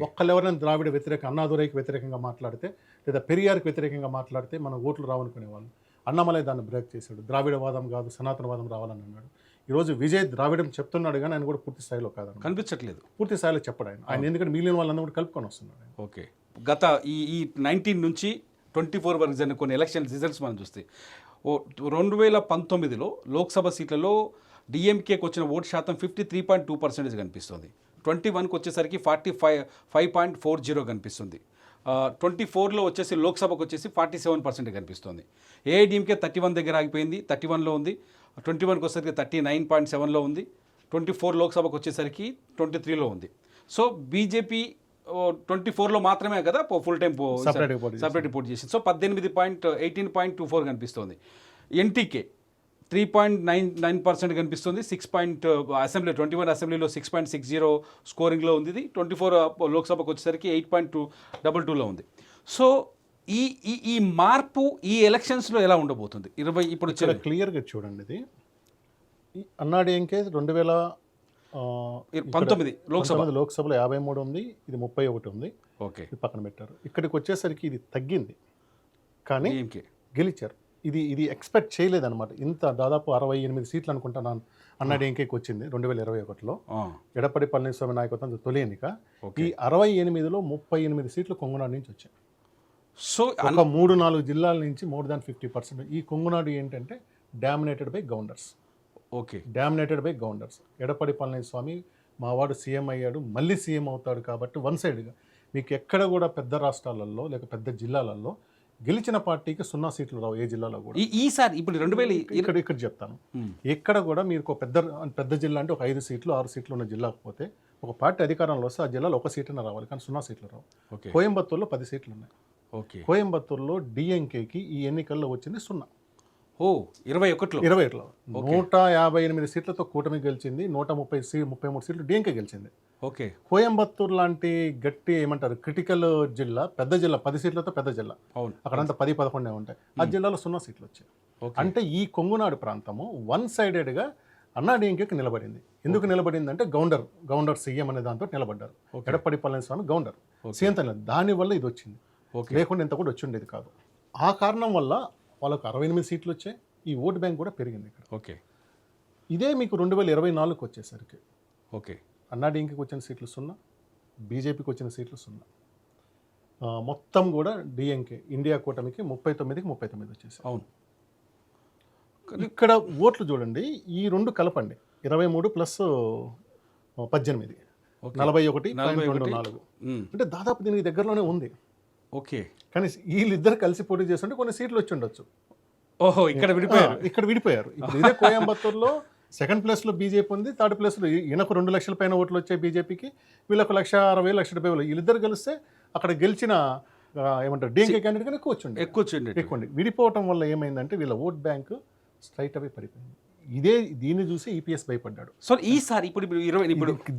ఒక్కళ్ళు ఎవరైనా ద్రావిడ వ్యతిరేక, అన్నాదురైకి వ్యతిరేకంగా మాట్లాడితే లేదా పెరియార్కి వ్యతిరేకంగా మాట్లాడితే మన ఓట్లు రావనుకునేవాళ్ళు. అన్నామలై దాన్ని బ్రేక్ చేశాడు. ద్రావిడవాదం కాదు సనాతనవాదం రావాలని అన్నాడు. ఈరోజు విజయ్ ద్రావిడం చెప్తున్నాడు కానీ ఆయన కూడా పూర్తి స్థాయిలో కాదని కనిపించట్లేదు. పూర్తి స్థాయిలో చెప్పడు ఆయన ఎందుకంటే మిగిలిన వాళ్ళందరూ కూడా కలుపుకొని వస్తున్నాడు. ఓకే, గత ఈ 19 నుంచి 24 వరకు జరిగిన కొన్ని ఎలక్షన్ రిజల్ట్స్ మనం చూస్తే 2019లో లోక్సభ సీట్లలో డిఎంకేకి వచ్చిన ఓటు శాతం 53.2% కనిపిస్తుంది. 21కి వచ్చేసరికి 45.40 కనిపిస్తుంది. 24లో వచ్చేసి లోక్సభకు వచ్చేసి 47% కనిపిస్తుంది. ఏఐడిఎంకే 31 దగ్గర ఆగిపోయింది, 31లో ఉంది. 21కి వచ్చేసరికి 39.7లో ఉంది. 24 లోక్సభకు వచ్చేసరికి 23లో ఉంది. సో బీజేపీ 24లో మాత్రమే కదా ఫుల్ టైం సపరేట్ పోటీ చేసింది. సో 18.24 కనిపిస్తుంది. ఎన్టీకే 3.99% కనిపిస్తుంది. 21 అసెంబ్లీలో 6.60 స్కోరింగ్లో ఉంది. ఇది 24 లోక్సభకు వచ్చేసరికి 8.22లో ఉంది. సో ఈ ఈ మార్పు ఈ ఎలక్షన్స్లో ఎలా ఉండబోతుంది? ఇప్పుడు క్లియర్గా చూడండి. ఇది అన్నాడీఎంకే 2019 లోక్సభలో 53 ఉంది, ఇది 31 ఉంది. ఓకే, పక్కన పెట్టారు. ఇక్కడికి వచ్చేసరికి ఇది తగ్గింది కానీ గెలిచారు. ఇది ఎక్స్పెక్ట్ చేయలేదన్నమాట. ఇంత దాదాపు 68 సీట్లు అనుకుంటున్నాను అన్నాడీఎంకేకి వచ్చింది 2021లో ఎడపడి పళనిస్వామి నాయకత్వం తొలి ఎన్నిక. ఈ 68లో 38 సీట్లు కొంగునాడు నుంచి వచ్చాయి. సో ఒక 3-4 జిల్లాల నుంచి మోర్ దాన్ 50%. ఈ కొంగునాడు ఏంటంటే dominated by Gounders. Okay, dominated by Gounders. Edappadi Palaniswami మావాడు సీఎం అయ్యాడు, మళ్ళీ సీఎం అవుతాడు కాబట్టి వన్ సైడ్గా మీకు ఎక్కడ కూడా పెద్ద రాష్ట్రాలలో లేక పెద్ద జిల్లాలలో గెలిచిన పార్టీకి 0 సీట్లు రావు ఏ జిల్లాలో కూడా. ఈసారి ఇప్పుడు 2000 ఇక్కడ చెప్తాను, ఎక్కడ కూడా మీరు పెద్ద జిల్లా అంటే ఒక 5 సీట్లు 6 సీట్లు ఉన్న జిల్లాకు పోతే ఒక పార్టీ అధికారంలో వస్తే ఆ జిల్లాలో 1 సీటున రావాలి, కానీ 0 సీట్లు రావు. కోయంబత్తూరులో 10 సీట్లు ఉన్నాయి. కోయంబత్తూరులో డిఎంకేకి ఈ ఎన్నికల్లో వచ్చింది 0. 21లో 158 సీట్లతో కూటమి గెలిచింది. 133 సీట్లు డిఎంకే గెలిచింది. ఓకే, కోయంబత్తూరు లాంటి గట్టి ఏమంటారు క్రిటికల్ జిల్లా, పెద్ద జిల్లా, 10 సీట్లతో పెద్ద జిల్లా, అక్కడంతా 10-11 ఉంటాయి. ఆ జిల్లాలో 0 సీట్లు వచ్చాయి. అంటే ఈ కొంగునాడు ప్రాంతము వన్ సైడెడ్గా అన్నాడీఎంకేకి నిలబడింది. ఎందుకు నిలబడింది అంటే గౌండర్ సీఎం అనే దాంతో నిలబడ్డారు. ఎడపడి పళనిస్వామి గౌండర్ సీఎం తనలేదు. దానివల్ల ఇది వచ్చింది, లేకుండా ఇంత కూడా వచ్చి ఉండేది కాదు. ఆ కారణం వల్ల వాళ్ళకు 68 సీట్లు వచ్చాయి. ఈ ఓటు బ్యాంక్ కూడా పెరిగింది ఇక్కడ. ఓకే, ఇదే మీకు 2024కి వచ్చేసరికి ఓకే అన్నాడీఎంకేకి వచ్చిన సీట్లు 0, బీజేపీకి వచ్చిన సీట్లు 0. మొత్తం కూడా డిఎంకే ఇండియా కూటమికి 39కి 39 వచ్చేసాయి. అవును, ఇక్కడ ఓట్లు చూడండి, ఈ 2 కలపండి, 23 + 18 41.24. అంటే దాదాపు దీనికి దగ్గరలోనే ఉంది. ఓకే, కానీ వీళ్ళిద్దరు కలిసి పోటీ చేస్తుంటే కొన్ని సీట్లు వచ్చి ఉండొచ్చు. ఓహో, ఇక్కడ విడిపోయారు. ఇప్పుడు ఇదే కోయంబత్తూరులో సెకండ్ ప్లేస్లో బీజేపీ ఉంది, థర్డ్ ప్లేస్లో ఈయనకు 2 లక్షల పైన ఓట్లు వచ్చాయి బీజేపీకి, వీళ్ళకు 1,60,000 1,70,000. వీళ్ళిద్దరు కలిస్తే అక్కడ గెలిచిన ఏమంటారు డిఎంకే క్యాండిడేట్ కానీ ఎక్కువ వచ్చిండే ఎక్కువ వచ్చిండే. ఎక్కువ ఉండే. విడిపోవటం వల్ల ఏమైందంటే వీళ్ళ ఓట్ బ్యాంక్ స్ట్రైట్ అవే పడిపోయింది. దీన్ని చూసి ఈపీఎస్ భయపడ్డాడు. సో ఈసారి ఇప్పుడు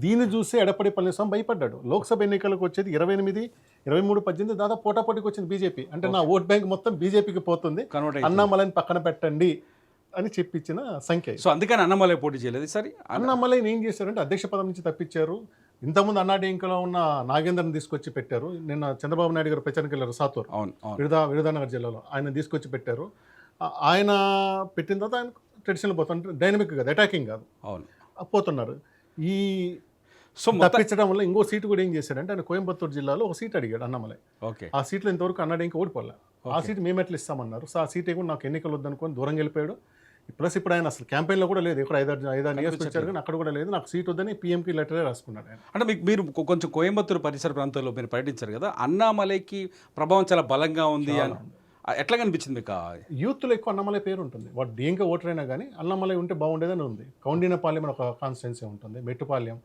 దీన్ని చూసి ఎడపడి పళనిస్వామి భయపడ్డాడు. లోక్సభ ఎన్నికలకు వచ్చేది 28, 23, 18 దాదాపు పోటాపోటీకి వచ్చింది బీజేపీ. అంటే నా ఓట్ బ్యాంక్ మొత్తం బీజేపీకి పోతుంది, అన్నామలైని పక్కన పెట్టండి అని చెప్పించిన సంఖ్య. సో అందుకని అన్నమలై పోటీ చేయలేదు ఈసారి. అన్నామలైని ఏం చేశారంటే అధ్యక్ష పదం నుంచి తప్పించారు. ఇంతకుముందు అన్నాడీఎంకేలో ఉన్న నాగేంద్రని తీసుకొచ్చి పెట్టారు. నిన్న చంద్రబాబు నాయుడు గారు ప్రచారానికి వెళ్ళారు సాతూర్, విరుదానగర్ జిల్లాలో. ఆయన తీసుకొచ్చి పెట్టారు. ఆయన పెట్టిన తర్వాత ఆయన ట్రెడిషనల్ పోతున్నారు, డైనమిక్ కాదు, అటాకింగ్ కాదు, పోతున్నారు. ఈ తప్పించడం వల్ల ఇంకో సీటు కూడా ఏం చేశాడంటే ఆయన కోయంబత్తూరు జిల్లాలో ఒక సీట్ అడిగాడు అన్నమలై. ఆ సీట్లో ఇంతవరకు అన్నాడీఎంకే ఓడిపోలే. ఆ సీట్ మేము ఎట్లా ఇస్తామన్నారు. సో ఆ సీట్ కూడా నాకు ఎన్నికలు వద్దనుకొని దూరంగా వెళ్ళిపోయాడు. ప్లస్ ఇప్పుడు ఆయన అసలు క్యాంపెయిన్లో కూడా లేదు. ఇక్కడ 5-6 నియోజకవర్గాలు వచ్చారు కానీ అక్కడ కూడా లేదు. నాకు సీట్ వద్దని పీఎంకి లెటరే రాసుకున్నాడు ఆయన. అంటే మీరు కొంచెం కోయంబత్తూరు పరిసర ప్రాంతాల్లో మీరు పర్యటించారు కదా, అన్నామలైకి ప్రభావం చాలా బలంగా ఉంది అని ఎట్లా కనిపించింది మీకు? యూత్లో ఎక్కువ అన్నమలై పేరు ఉంటుంది. వాడు డిఎంకే ఓటర్ అయినా కానీ అన్నమలై ఉంటే బాగుండేదని ఉంది. కౌండినపాలెం అని ఒక కాన్స్టిట్యున్సీ ఉంటుంది, మెట్టుపాలెం,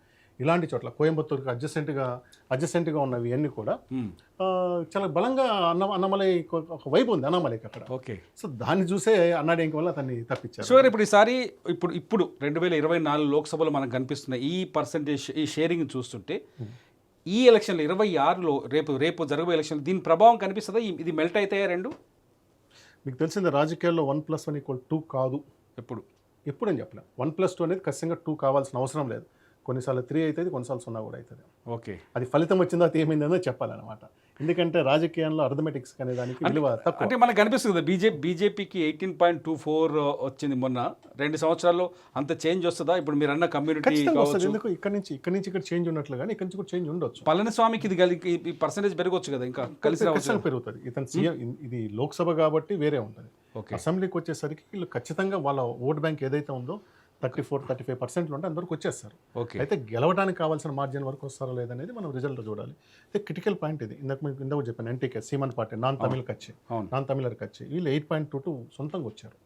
ఇలాంటి చోట్ల కోయంబత్తూరుకి అడ్జసెంట్గా ఉన్నవి అన్నీ కూడా చాలా బలంగా అన్నమలై ఒక వైపు ఉంది అన్నమలైకి అక్కడ. ఓకే. సో దాన్ని చూసే అన్నాడీఎంకే వల్ల అతన్ని తప్పించారు. సో ఇప్పుడు ఈసారి ఇప్పుడు 2024 లోక్సభలో మనకు కనిపిస్తున్న ఈ పర్సంటేజ్, ఈ షేరింగ్ చూస్తుంటే ఈ ఎలక్షన్లు 26లో రేపు జరగబోయే ఎలక్షన్ దీని ప్రభావం కనిపిస్తుందా? ఇది మెల్ట్ అవుతాయా రెండు? మీకు తెలిసింది రాజకీయాల్లో 1+1 = 2 కాదు. ఎప్పుడు అని చెప్పలేం. 1+2 అనేది ఖచ్చితంగా 2 కావాల్సిన అవసరం లేదు. కొన్నిసార్లు 3 అవుతుంది, కొన్నిసార్లు 0 కూడా అవుతుంది. ఓకే. అది ఫలితం వచ్చిందో అది ఏమైందో చెప్పాలన్నమాట. ఎందుకంటే రాజకీయాల్లో అర్థమెటిక్స్ అనే దానికి విలువ తక్కువ. అంటే మనకు కనిపిస్తుంది కదా, బీజేపీకి 18.24 వచ్చింది మొన్న. 2 సంవత్సరాల్లో అంత చేంజ్ వస్తుందా? ఇప్పుడు మీరు అన్న కమ్యూనిటీ ఎందుకు ఇక్కడ నుంచి ఇక్కడ చేంజ్ ఉన్నట్లు కానీ ఇక్కడ నుంచి కూడా చేంజ్ ఉండొచ్చు. పళనిస్వామికి ఇది పర్సెంటేజ్ పెరగవచ్చు కదా, ఇంకా కలిసి పెరుగుతుంది. ఇతను సీఎం, ఇది లోక్సభ కాబట్టి వేరే ఉంటుంది. అసెంబ్లీకి వచ్చేసరికి వీళ్ళు ఖచ్చితంగా వాళ్ళ ఓట్ బ్యాంక్ ఏదైతే ఉందో 34-35% ఉంటే అందరికి వచ్చేస్తారు. అయితే గెలవడానికి కావాల్సిన మార్జిన్ వరకు వస్తారో లేదనేది మనం రిజల్ట్ చూడాలి. అయితే క్రిటికల్ పాయింట్ ఇది. ఇందాక చెప్పాను, ఎన్టీకే సీమన్ పార్టీ నాన్ తమిళర్ కచ్చి వీళ్ళు 8.22 సొంతంగా వచ్చారు.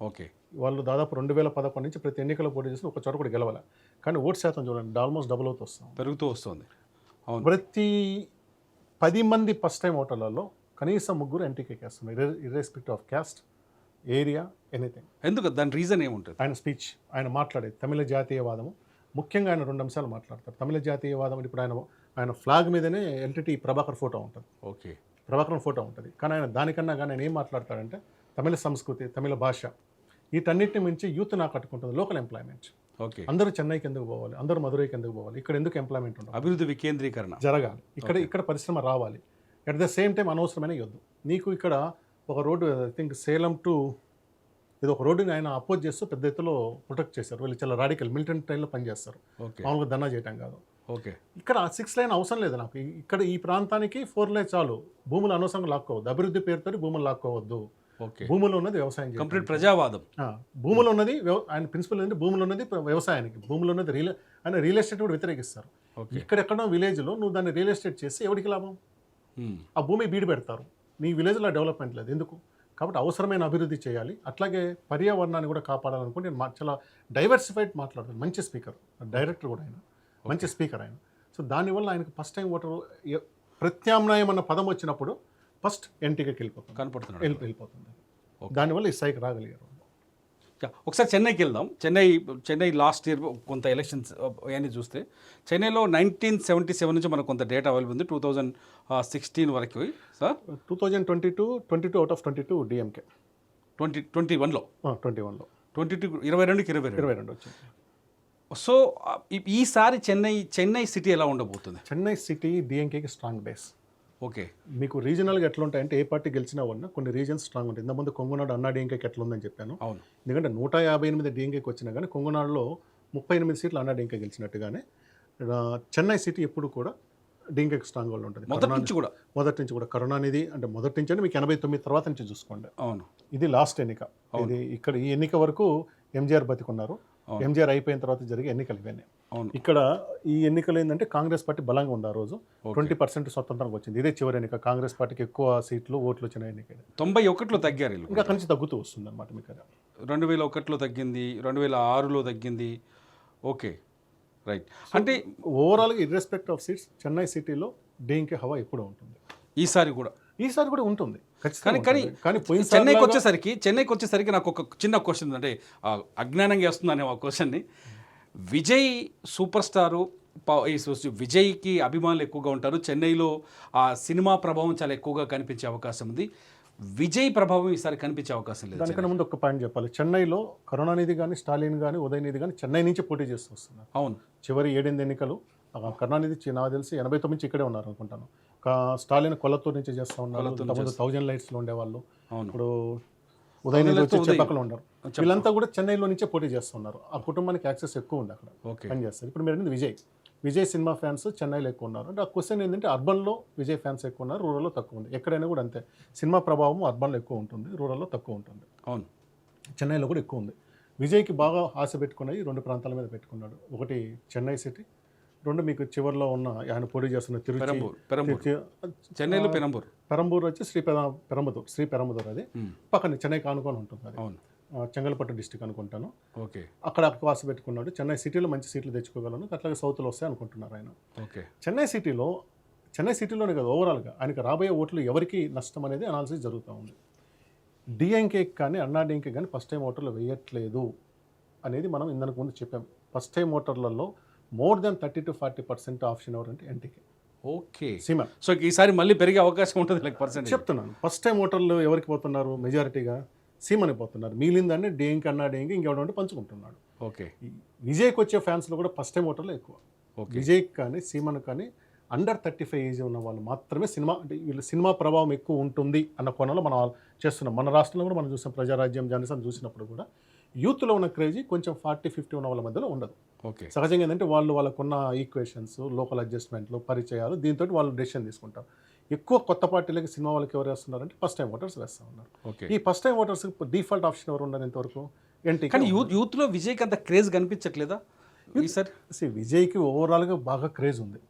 ఓకే. వాళ్ళు దాదాపు 2011 నుంచి ప్రతి ఎన్నికల్లో పోటీ చేసి ఒక చోట కూడా గెలవాలి. కానీ ఓట్ శాతం చూడండి ఆల్మోస్ట్ డబుల్ పెరుగుతూ వస్తుంది. ప్రతి 10 మంది ఫస్ట్ టైం ఓటర్లలో కనీసం 3 ఎన్టీకేకి వేస్తున్నారు, irrespective of caste, area, anything. ఎందుకు? దాని రీజన్ ఏముంటుంది? ఆయన స్పీచ్, ఆయన మాట్లాడేది తమిళ జాతీయవాదము. ముఖ్యంగా ఆయన 2 అంశాలు మాట్లాడతారు. తమిళ జాతీయవాదం ఇప్పుడు ఆయన ఫ్లాగ్ మీదనే ఎల్టీటీ ప్రభాకర్ ఫోటో ఉంటుంది. ఓకే. ప్రభాకర్ ఫోటో ఉంటుంది. కానీ ఆయన దానికన్నా కానీ ఆయన ఏం మాట్లాడతాడంటే తమిళ సంస్కృతి, తమిళ భాష, వీటన్నిటిని మించి యూత్ నాకు కట్టుకుంటుంది. Local employment. ఓకే. అందరూ చెన్నైకి ఎందుకు పోవాలి, అందరూ మధురైకి ఎందుకు పోవాలి, ఇక్కడ ఎందుకు ఎంప్లాయ్మెంట్ ఉండదు, అభివృద్ధి వికేంద్రీకరణ జరగాలి, ఇక్కడ పరిశ్రమ రావాలి. అట్ ద సేమ్ టైం అనవసరమైన యుద్ధం. నీకు ఇక్కడ ఒక road, I think Salem to ఇది ఒక రోడ్డుని ఆయన అపోజ్ చేస్తూ పెద్ద ఎత్తులో ప్రొటెక్ట్ చేశారు. వీళ్ళు చాలా రాడికల్ మిలిటెంట్ టైంలో పనిచేస్తారు, మామూలుగా ధర్నా చేయటం కాదు. ఓకే. ఇక్కడ 6 లైన్ అవసరం లేదు నాకు. ఇక్కడ ఈ ప్రాంతానికి 4 లైన్ చాలు. భూములు అనవసరంగా లాక్కోవద్దు, అభివృద్ధి పేరుతో భూములు లాక్కోవద్దు. భూములు ఉన్నది వ్యవసాయం, కంప్లీట్ ప్రజావాదం. భూములు ఉన్నది ఆయన ప్రిన్సిపల్ ఏంటంటే భూములు ఉన్నది వ్యవసాయానికి, భూములు ఉన్నది ఆయన రియల్ ఎస్టేట్ కూడా వ్యతిరేకిస్తారు. ఇక్కడెక్కడో విలేజ్లో నువ్వు దాన్ని రియల్ ఎస్టేట్ చేసి ఎవరికి లాభం? ఆ భూమి బీడు పెడతారు. నీ విలేజ్లో డెవలప్మెంట్ లేదు ఎందుకు? కాబట్టి అవసరమైన అభివృద్ధి చేయాలి. అట్లాగే పర్యావరణాన్ని కూడా కాపాడాలనుకుంటే నేను చాలా డైవర్సిఫైడ్ మాట్లాడతాను. మంచి స్పీకర్, డైరెక్టర్ కూడా ఆయన మంచి స్పీకర్ ఆయన. సో దానివల్ల ఆయనకు ఫస్ట్ టైం ఓటర్ ప్రత్యామ్నాయం అన్న పదం వచ్చినప్పుడు ఫస్ట్ ఎన్టీకేకి వెళ్ళిపోతుంది. దానివల్ల ఈ స్థాయికి రాగలిగారు. ఒకసారి చెన్నైకి వెళ్దాం. చెన్నై లాస్ట్ ఇయర్ కొంత ఎలక్షన్స్ అవన్నీ చూస్తే చెన్నైలో 1977 నుంచి మనకు కొంత డేటా అవైలబుల్ ఉంది. 2016 వరకు సార్. 2022 out of 22 DMK. 2021లో 22 వచ్చింది. సో ఈసారి చెన్నై సిటీ ఎలా ఉండబోతుంది? చెన్నై సిటీ డిఎంకేకి స్ట్రాంగ్ బేస్. ఓకే. మీకు రీజనల్గా ఎట్లా ఉంటాయంటే ఏ పార్టీ గెలిచినా ఉన్నా కొన్ని రీజన్స్ స్ట్రాంగ్ ఉంటాయి. ఇంతకుముందు కొంగునాడు అన్నా డిఎంకేకి ఎట్లా ఉందని చెప్పాను. అవును. ఎందుకంటే 158 డిఎంకేకి వచ్చినా కానీ కొంగునాడులో 38 సీట్లు అన్నా డిఎంకే గెలిచినట్టుగానే చెన్నై సిటీ ఎప్పుడు కూడా డిఎంకేకి స్ట్రాంగ్ వాళ్ళు ఉంటుంది. మొదటి నుంచి కూడా కరుణానిధి అంటే మొదటి నుంచి అంటే మీకు 89 తర్వాత నుంచి చూసుకోండి. అవును. ఇది లాస్ట్ ఎన్నిక. ఇది ఇక్కడ ఈ ఎన్నిక వరకు ఎంజీఆర్ బతికున్నారు. ఎంజీఆర్ అయిపోయిన తర్వాత జరిగే ఎన్నికలు ఇవన్నీ. ఇక్కడ ఈ ఎన్నికలు ఏంటంటే కాంగ్రెస్ పార్టీ బలంగా ఉంది. ఆ రోజు 20% స్వతంత్రంగా వచ్చింది. ఇదే చివరి ఎన్నిక. కాంగ్రెస్ పార్టీకి ఎక్కువ సీట్లు ఓట్లు వచ్చిన ఎన్నిక. 91లో తగ్గారు, ఇంకా అక్కడి నుంచి తగ్గుతూ వస్తుంది అనమాట. మీకు 2001లో తగ్గింది, 2006లో తగ్గింది. Okay, right. అంటే ఓవరాల్గా ఇర్రెస్పెక్ట్ ఆఫ్ సీట్స్ చెన్నై సిటీలో డిఎంకే హవా ఎప్పుడు ఉంటుంది. ఈసారి కూడా ఈసారి కూడా ఉంటుంది కానీ ఖచ్చితంగా కానీ ఉంటుంది. కానీ పోయిన చెన్నైకి వచ్చేసరికి నాకు ఒక చిన్న క్వశ్చన్ అంటే అజ్ఞానంగా వస్తుందనే ఒక క్వశ్చన్ని విజయ్ సూపర్ స్టారు విజయ్కి అభిమానులు ఎక్కువగా ఉంటారు. చెన్నైలో ఆ సినిమా ప్రభావం చాలా ఎక్కువగా కనిపించే అవకాశం ఉంది. విజయ్ ప్రభావం ఈసారి కనిపించే అవకాశం లేదు. దానికన్నా ముందు ఒక పాయింట్ చెప్పాలి. చెన్నైలో కరుణానిధి కానీ స్టాలిన్ కానీ ఉదయనిధి కానీ చెన్నై నుంచి పోటీ చేస్తూ వస్తున్నారు. అవును, చివరి 7 ఎన్నికలు కరుణానిధి నాకు తెలిసి 89 నుంచి ఇక్కడే ఉన్నారు అనుకుంటాను. స్టాలిన్ కొల్లత్తూరు నుంచి చేస్తూ ఉన్నారు. 1000 లైట్స్లో ఉండేవాళ్ళు. ఇప్పుడు ఉదయనిధి వచ్చి చెప్పకలు ఉండరు. వీళ్ళంతా కూడా చెన్నైలో నుంచే పోటీ చేస్తున్నారు. ఆ కుటుంబానికి యాక్సెస్ ఎక్కువ ఉంది, అక్కడ పనిచేస్తారు. ఇప్పుడు మీరు అనేది విజయ్ సినిమా ఫ్యాన్స్ చెన్నైలో ఎక్కువ ఉన్నారు. అంటే ఆ క్వశ్చన్ ఏంటంటే అర్బన్లో విజయ్ ఫ్యాన్స్ ఎక్కువ ఉన్నారు, రూరల్లో తక్కువ ఉంది. ఎక్కడైనా కూడా అంతే, సినిమా ప్రభావం అర్బన్లో ఎక్కువ ఉంటుంది, రూరల్లో తక్కువ ఉంటుంది. అవును, చెన్నైలో కూడా ఎక్కువ ఉంది. విజయ్కి బాగా ఆశ పెట్టుకున్నాయి 2 ప్రాంతాల మీద పెట్టుకున్నాడు. ఒకటి చెన్నై సిటీ, 2 మీకు చివరిలో ఉన్న ఆయన పోటీ చేస్తున్న చెన్నైలో పెరంబూర్ వచ్చి శ్రీ పెరంబదూర్ అది పక్కన చెన్నై కానుకొని ఉంటుంది. అది చెంగల్పట్టు డిస్టిక్ అనుకుంటాను. ఓకే, అక్కడ ఆశ పెట్టుకున్నాడు. చెన్నై సిటీలో మంచి సీట్లు తెచ్చుకోగలను, అట్లాగే సౌత్లో వస్తాయి అనుకుంటున్నారు ఆయన. ఓకే, చెన్నై సిటీలోనే కదా ఓవరాల్గా ఆయనకు రాబోయే ఓట్లు ఎవరికి నష్టం అనేది అనాలిసిస్ జరుగుతూ ఉంది. డిఎంకే కానీ అన్నా డిఎంకే కానీ ఫస్ట్ టైం ఓటర్లు వేయట్లేదు అనేది మనం ఇందాక ముందు చెప్పాం. ఫస్ట్ టైం ఓటర్లలో మోర్ దెన్ 30 to 40% ఆప్షన్ ఎవరంటే ఎన్టీకే. ఓకే, సీమ. సో ఈసారి మళ్ళీ పెరిగే అవకాశం ఉంటుంది చెప్తున్నాను. ఫస్ట్ టైం ఓటర్లు ఎవరికి పోతున్నారు? మెజారిటీగా సీమని పోతున్నారు. మిగిలిందాన్ని డిఎంకే అన్నా డిఎంకే ఇంకెవడంటే పంచుకుంటున్నాడు. ఓకే, విజయ్కి వచ్చే ఫ్యాన్స్లో కూడా ఫస్ట్ టైం ఓటర్లు ఎక్కువ. విజయ్కి కానీ సీమను కానీ అండర్ 35 ఏజ్ ఉన్న వాళ్ళు మాత్రమే సినిమా అంటే వీళ్ళు సినిమా ప్రభావం ఎక్కువ ఉంటుంది అన్న కోణంలో మనం చేస్తున్నాం. మన రాష్ట్రంలో కూడా మనం చూసాం. ప్రజారాజ్యం జనసేన చూసినప్పుడు కూడా యూత్లో ఉన్న క్రేజీ కొంచెం 40-50 ఉన్న వాళ్ళ మధ్యలో ఉండదు. ఓకే, సహజంగా ఏంటంటే వాళ్ళకున్న ఈక్వేషన్స్, లోకల్ అడ్జస్ట్మెంట్లు, పరిచయాలు, దీంతో వాళ్ళు డెసిషన్ తీసుకుంటారు. ఎక్కువ కొత్త పార్టీలకి సినిమా వాళ్ళకి ఎవరు వేస్తున్నారంటే ఫస్ట్ టైం ఓటర్స్ వేస్తూ ఉన్నారు. ఈ first time voters default option ఎవరు ఉన్నారు ఇంతవరకు? ఎన్టీకే. కానీ యూత్లో విజయ్కి అంత క్రేజ్ కనిపించట్లేదా ఈసారి? విజయ్కి ఓవరాల్గా బాగా క్రేజ్ ఉంది.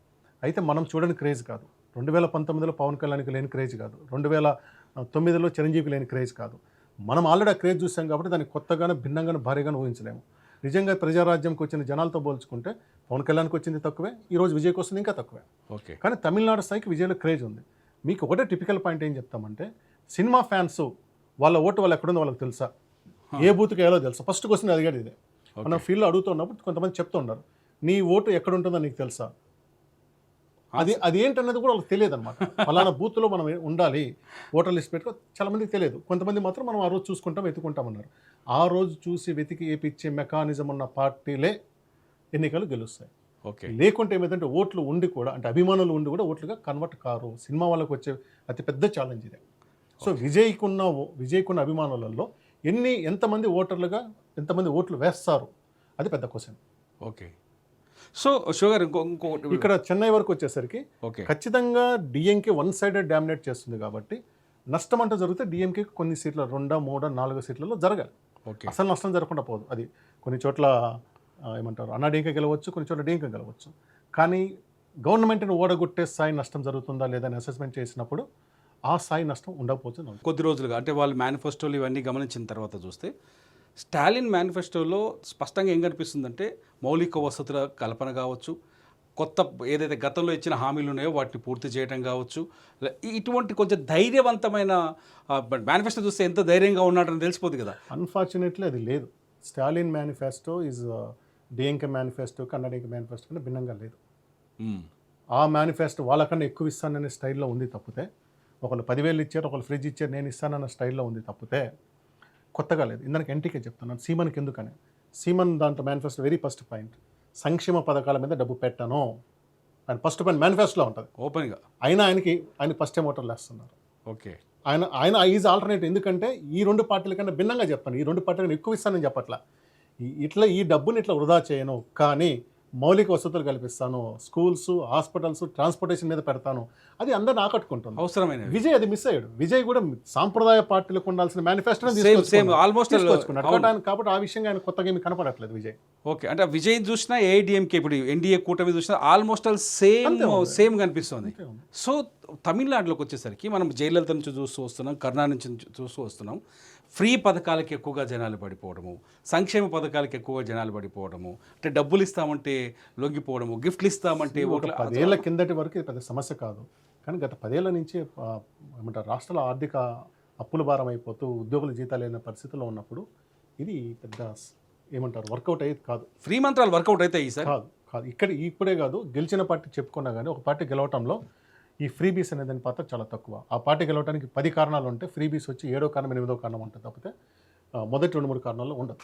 అయితే మనం చూడని క్రేజ్ కాదు. 2019లో పవన్ కళ్యాణ్కి లేని క్రేజ్ కాదు, 2009లో చిరంజీవికి లేని క్రేజ్ కాదు. మనం ఆల్రెడీ ఆ క్రేజ్ చూసాం కాబట్టి దాన్ని కొత్తగానే భిన్నంగానే భారీగానే ఊహించలేము. నిజంగా ప్రజారాజ్యంకి వచ్చిన జనాలతో పోల్చుకుంటే పవన్ కళ్యాణ్కి వచ్చింది తక్కువే, ఈరోజు విజయ్కి వస్తుంది ఇంకా తక్కువే. ఓకే, కానీ తమిళనాడు స్థాయికి విజయ్లో క్రేజ్ ఉంది. మీకు ఒకటే టిపికల్ పాయింట్ ఏం చెప్తామంటే, సినిమా ఫ్యాన్స్ వాళ్ళ ఓటు వాళ్ళు ఎక్కడుందో వాళ్ళకి తెలుసా, ఏ బూత్కి వేయాలో తెలుసా? ఫస్ట్ క్వశ్చన్ అడిగాడు ఇదే. మనం ఫీల్డ్లో అడుగుతున్నప్పుడు కొంతమంది చెప్తున్నారు, నీ ఓటు ఎక్కడుంటుందో నీకు తెలుసా? అది ఏంటన్నది కూడా వాళ్ళకి తెలియదు అనమాట. ఫలానా బూత్లో మనం ఉండాలి, ఓటర్ లిస్ట్ పెట్టుకో, చాలా మందికి తెలియదు. కొంతమంది మాత్రం మనం ఆ రోజు చూసుకుంటాం, వెతుకుంటామన్నారు. ఆ రోజు చూసి వెతికి ఏపిచ్చే మెకానిజం ఉన్న పార్టీలే ఎన్నికలు గెలుస్తాయి. ఓకే, లేకుంటే ఏమైందంటే ఓట్లు ఉండి కూడా, అంటే అభిమానులు ఉండి కూడా ఓట్లుగా కన్వర్ట్ కారు. సినిమా వాళ్ళకి వచ్చే అతిపెద్ద ఛాలెంజ్ ఇదే. సో విజయ్కున్న అభిమానులలో ఎంతమంది ఓటర్లుగా ఎంతమంది ఓట్లు వేస్తారు, అది పెద్ద క్వశ్చన్. ఓకే, సో షుగర్ ఇక్కడ చెన్నై వరకు వచ్చేసరికి ఖచ్చితంగా డిఎంకే 1 సైడెడ్ డామినేట్ చేస్తుంది కాబట్టి నష్టం అంటే జరిగితే డిఎంకే కొన్ని సీట్ల 2, 3, 4 సీట్లలో జరగాలి. అసలు నష్టం జరగకుండా పోదు. అది కొన్ని చోట్ల ఏమంటారు అన్నా డిఎంకే గెలవచ్చు, కొన్ని చోట్ల డిఎంకే గెలవచ్చు. కానీ గవర్నమెంట్ని ఓడగొట్టే స్థాయి నష్టం జరుగుతుందా లేదా అని అసెస్మెంట్ చేసినప్పుడు ఆ స్థాయి నష్టం ఉండకపోవచ్చు. కొద్ది రోజులుగా అంటే వాళ్ళు మేనిఫెస్టోలు ఇవన్నీ గమనించిన తర్వాత చూస్తే స్టాలిన్ మేనిఫెస్టోలో స్పష్టంగా ఏం కనిపిస్తుందంటే మౌలిక వసతుల కల్పన కావచ్చు, కొత్త ఏదైతే గతంలో ఇచ్చిన హామీలు ఉన్నాయో వాటిని పూర్తి చేయడం కావచ్చు, ఇటువంటి కొంచెం ధైర్యవంతమైన మేనిఫెస్టో చూస్తే ఎంత ధైర్యంగా ఉన్నాడని తెలిసిపోతుంది కదా. అన్ఫార్చునేట్లీ అది లేదు. Stalin manifesto is DMK manifesto కన్నా డిఎంకే మేనిఫెస్టో కన్నా భిన్నంగా లేదు. ఆ మేనిఫెస్టో వాళ్ళకన్నా ఎక్కువ ఇస్తాననే స్టైల్లో ఉంది తప్పితే, ఒకళ్ళు 10,000 ఇచ్చారు, ఒకళ్ళు ఫ్రిడ్జ్ ఇచ్చారు, నేను ఇస్తానన్న స్టైల్లో ఉంది తప్పితే కొత్తగా లేదు. ఇందాక ఎన్టీకే చెప్తున్నాను. సీమన్కి ఎందుకని, సీమన్ దాంట్లో మేనిఫెస్టో వెరీ ఫస్ట్ పాయింట్, సంక్షేమ పథకాల మీద డబ్బు పెట్టను అని ఫస్ట్ పాయింట్ మేనిఫెస్టోలో ఉంటుంది ఓపెన్గా. అయినా ఆయన ఫస్ట్ టైం ఓటర్లు వేస్తున్నారు. ఓకే, ఆయన ఈజ్ ఆల్టర్నేటివ్. ఎందుకంటే ఈ 2 పార్టీల కన్నా భిన్నంగా చెప్తాను, ఈ 2 పార్టీలను ఎక్కువ ఇస్తానని చెప్పట్లా. ఈ డబ్బుని ఇట్లా వృధా చేయను, కానీ మౌలిక వసతులు కల్పిస్తాను, స్కూల్స్, హాస్పిటల్స్, ట్రాన్స్పోర్టేషన్ మీద పెడతాను, అది అందరిని ఆకట్టుకుంటుంది. అవసరమైన విజయ్ అది మిస్ అయ్యాడు. విజయ్ కూడా సాంప్రదాయ పార్టీలకు ఉండాల్సిన మేనిఫెస్టోని తీసుకొచ్చుకున్నాడు కాబట్టి ఆ విషయంగా ఆయన కొత్తగా ఏమి కనపడట్లేదు విజయ్. ఓకే, అంటే విజయ్ చూసినా ఏఐడిఎంకే ఇప్పుడు ఎన్డీఏ కూటమి చూసినా ఆల్మోస్ట్ ఆల్ సేమ్ కనిపిస్తుంది. సో తమిళనాడులోకి వచ్చేసరికి మనం జయలలిత నుంచి చూస్తూ వస్తున్నాం, కరుణానిధి నుంచి చూస్తూ వస్తున్నాం. ఫ్రీ పథకాలకి ఎక్కువగా జనాలు పడిపోవడము, సంక్షేమ పథకాలకి ఎక్కువగా జనాలు పడిపోవడము, అంటే డబ్బులు ఇస్తామంటే లొంగిపోవడము, గిఫ్ట్లు ఇస్తామంటే 10 ఏళ్ల కిందటి వరకు పెద్ద సమస్య కాదు. కానీ గత 10 ఏళ్ల నుంచి ఏమంటారు రాష్ట్రాల ఆర్థిక అప్పుల భారం అయిపోతూ ఉద్యోగుల జీతాలు లేని పరిస్థితుల్లో ఉన్నప్పుడు ఇది పెద్ద ఏమంటారు వర్కౌట్ అయ్యేది కాదు. ఫ్రీ మంత్రాలు వర్కౌట్ అయితే ఈ సార్ కాదు కాదు ఇప్పుడే కాదు, గెలిచిన పార్టీ చెప్పుకున్నా కానీ ఒక పార్టీ గెలవటంలో ఈ ఫ్రీబీస్ అనే దాని పాత్ర చాలా తక్కువ. ఆ పార్టీ గెలవడానికి 10 కారణాలు ఉంటే ఫ్రీబీస్ వచ్చి 7వ కారణం 8వ కారణం ఉంటుంది తప్పితే మొదటి 2-3 కారణాల్లో ఉండదు.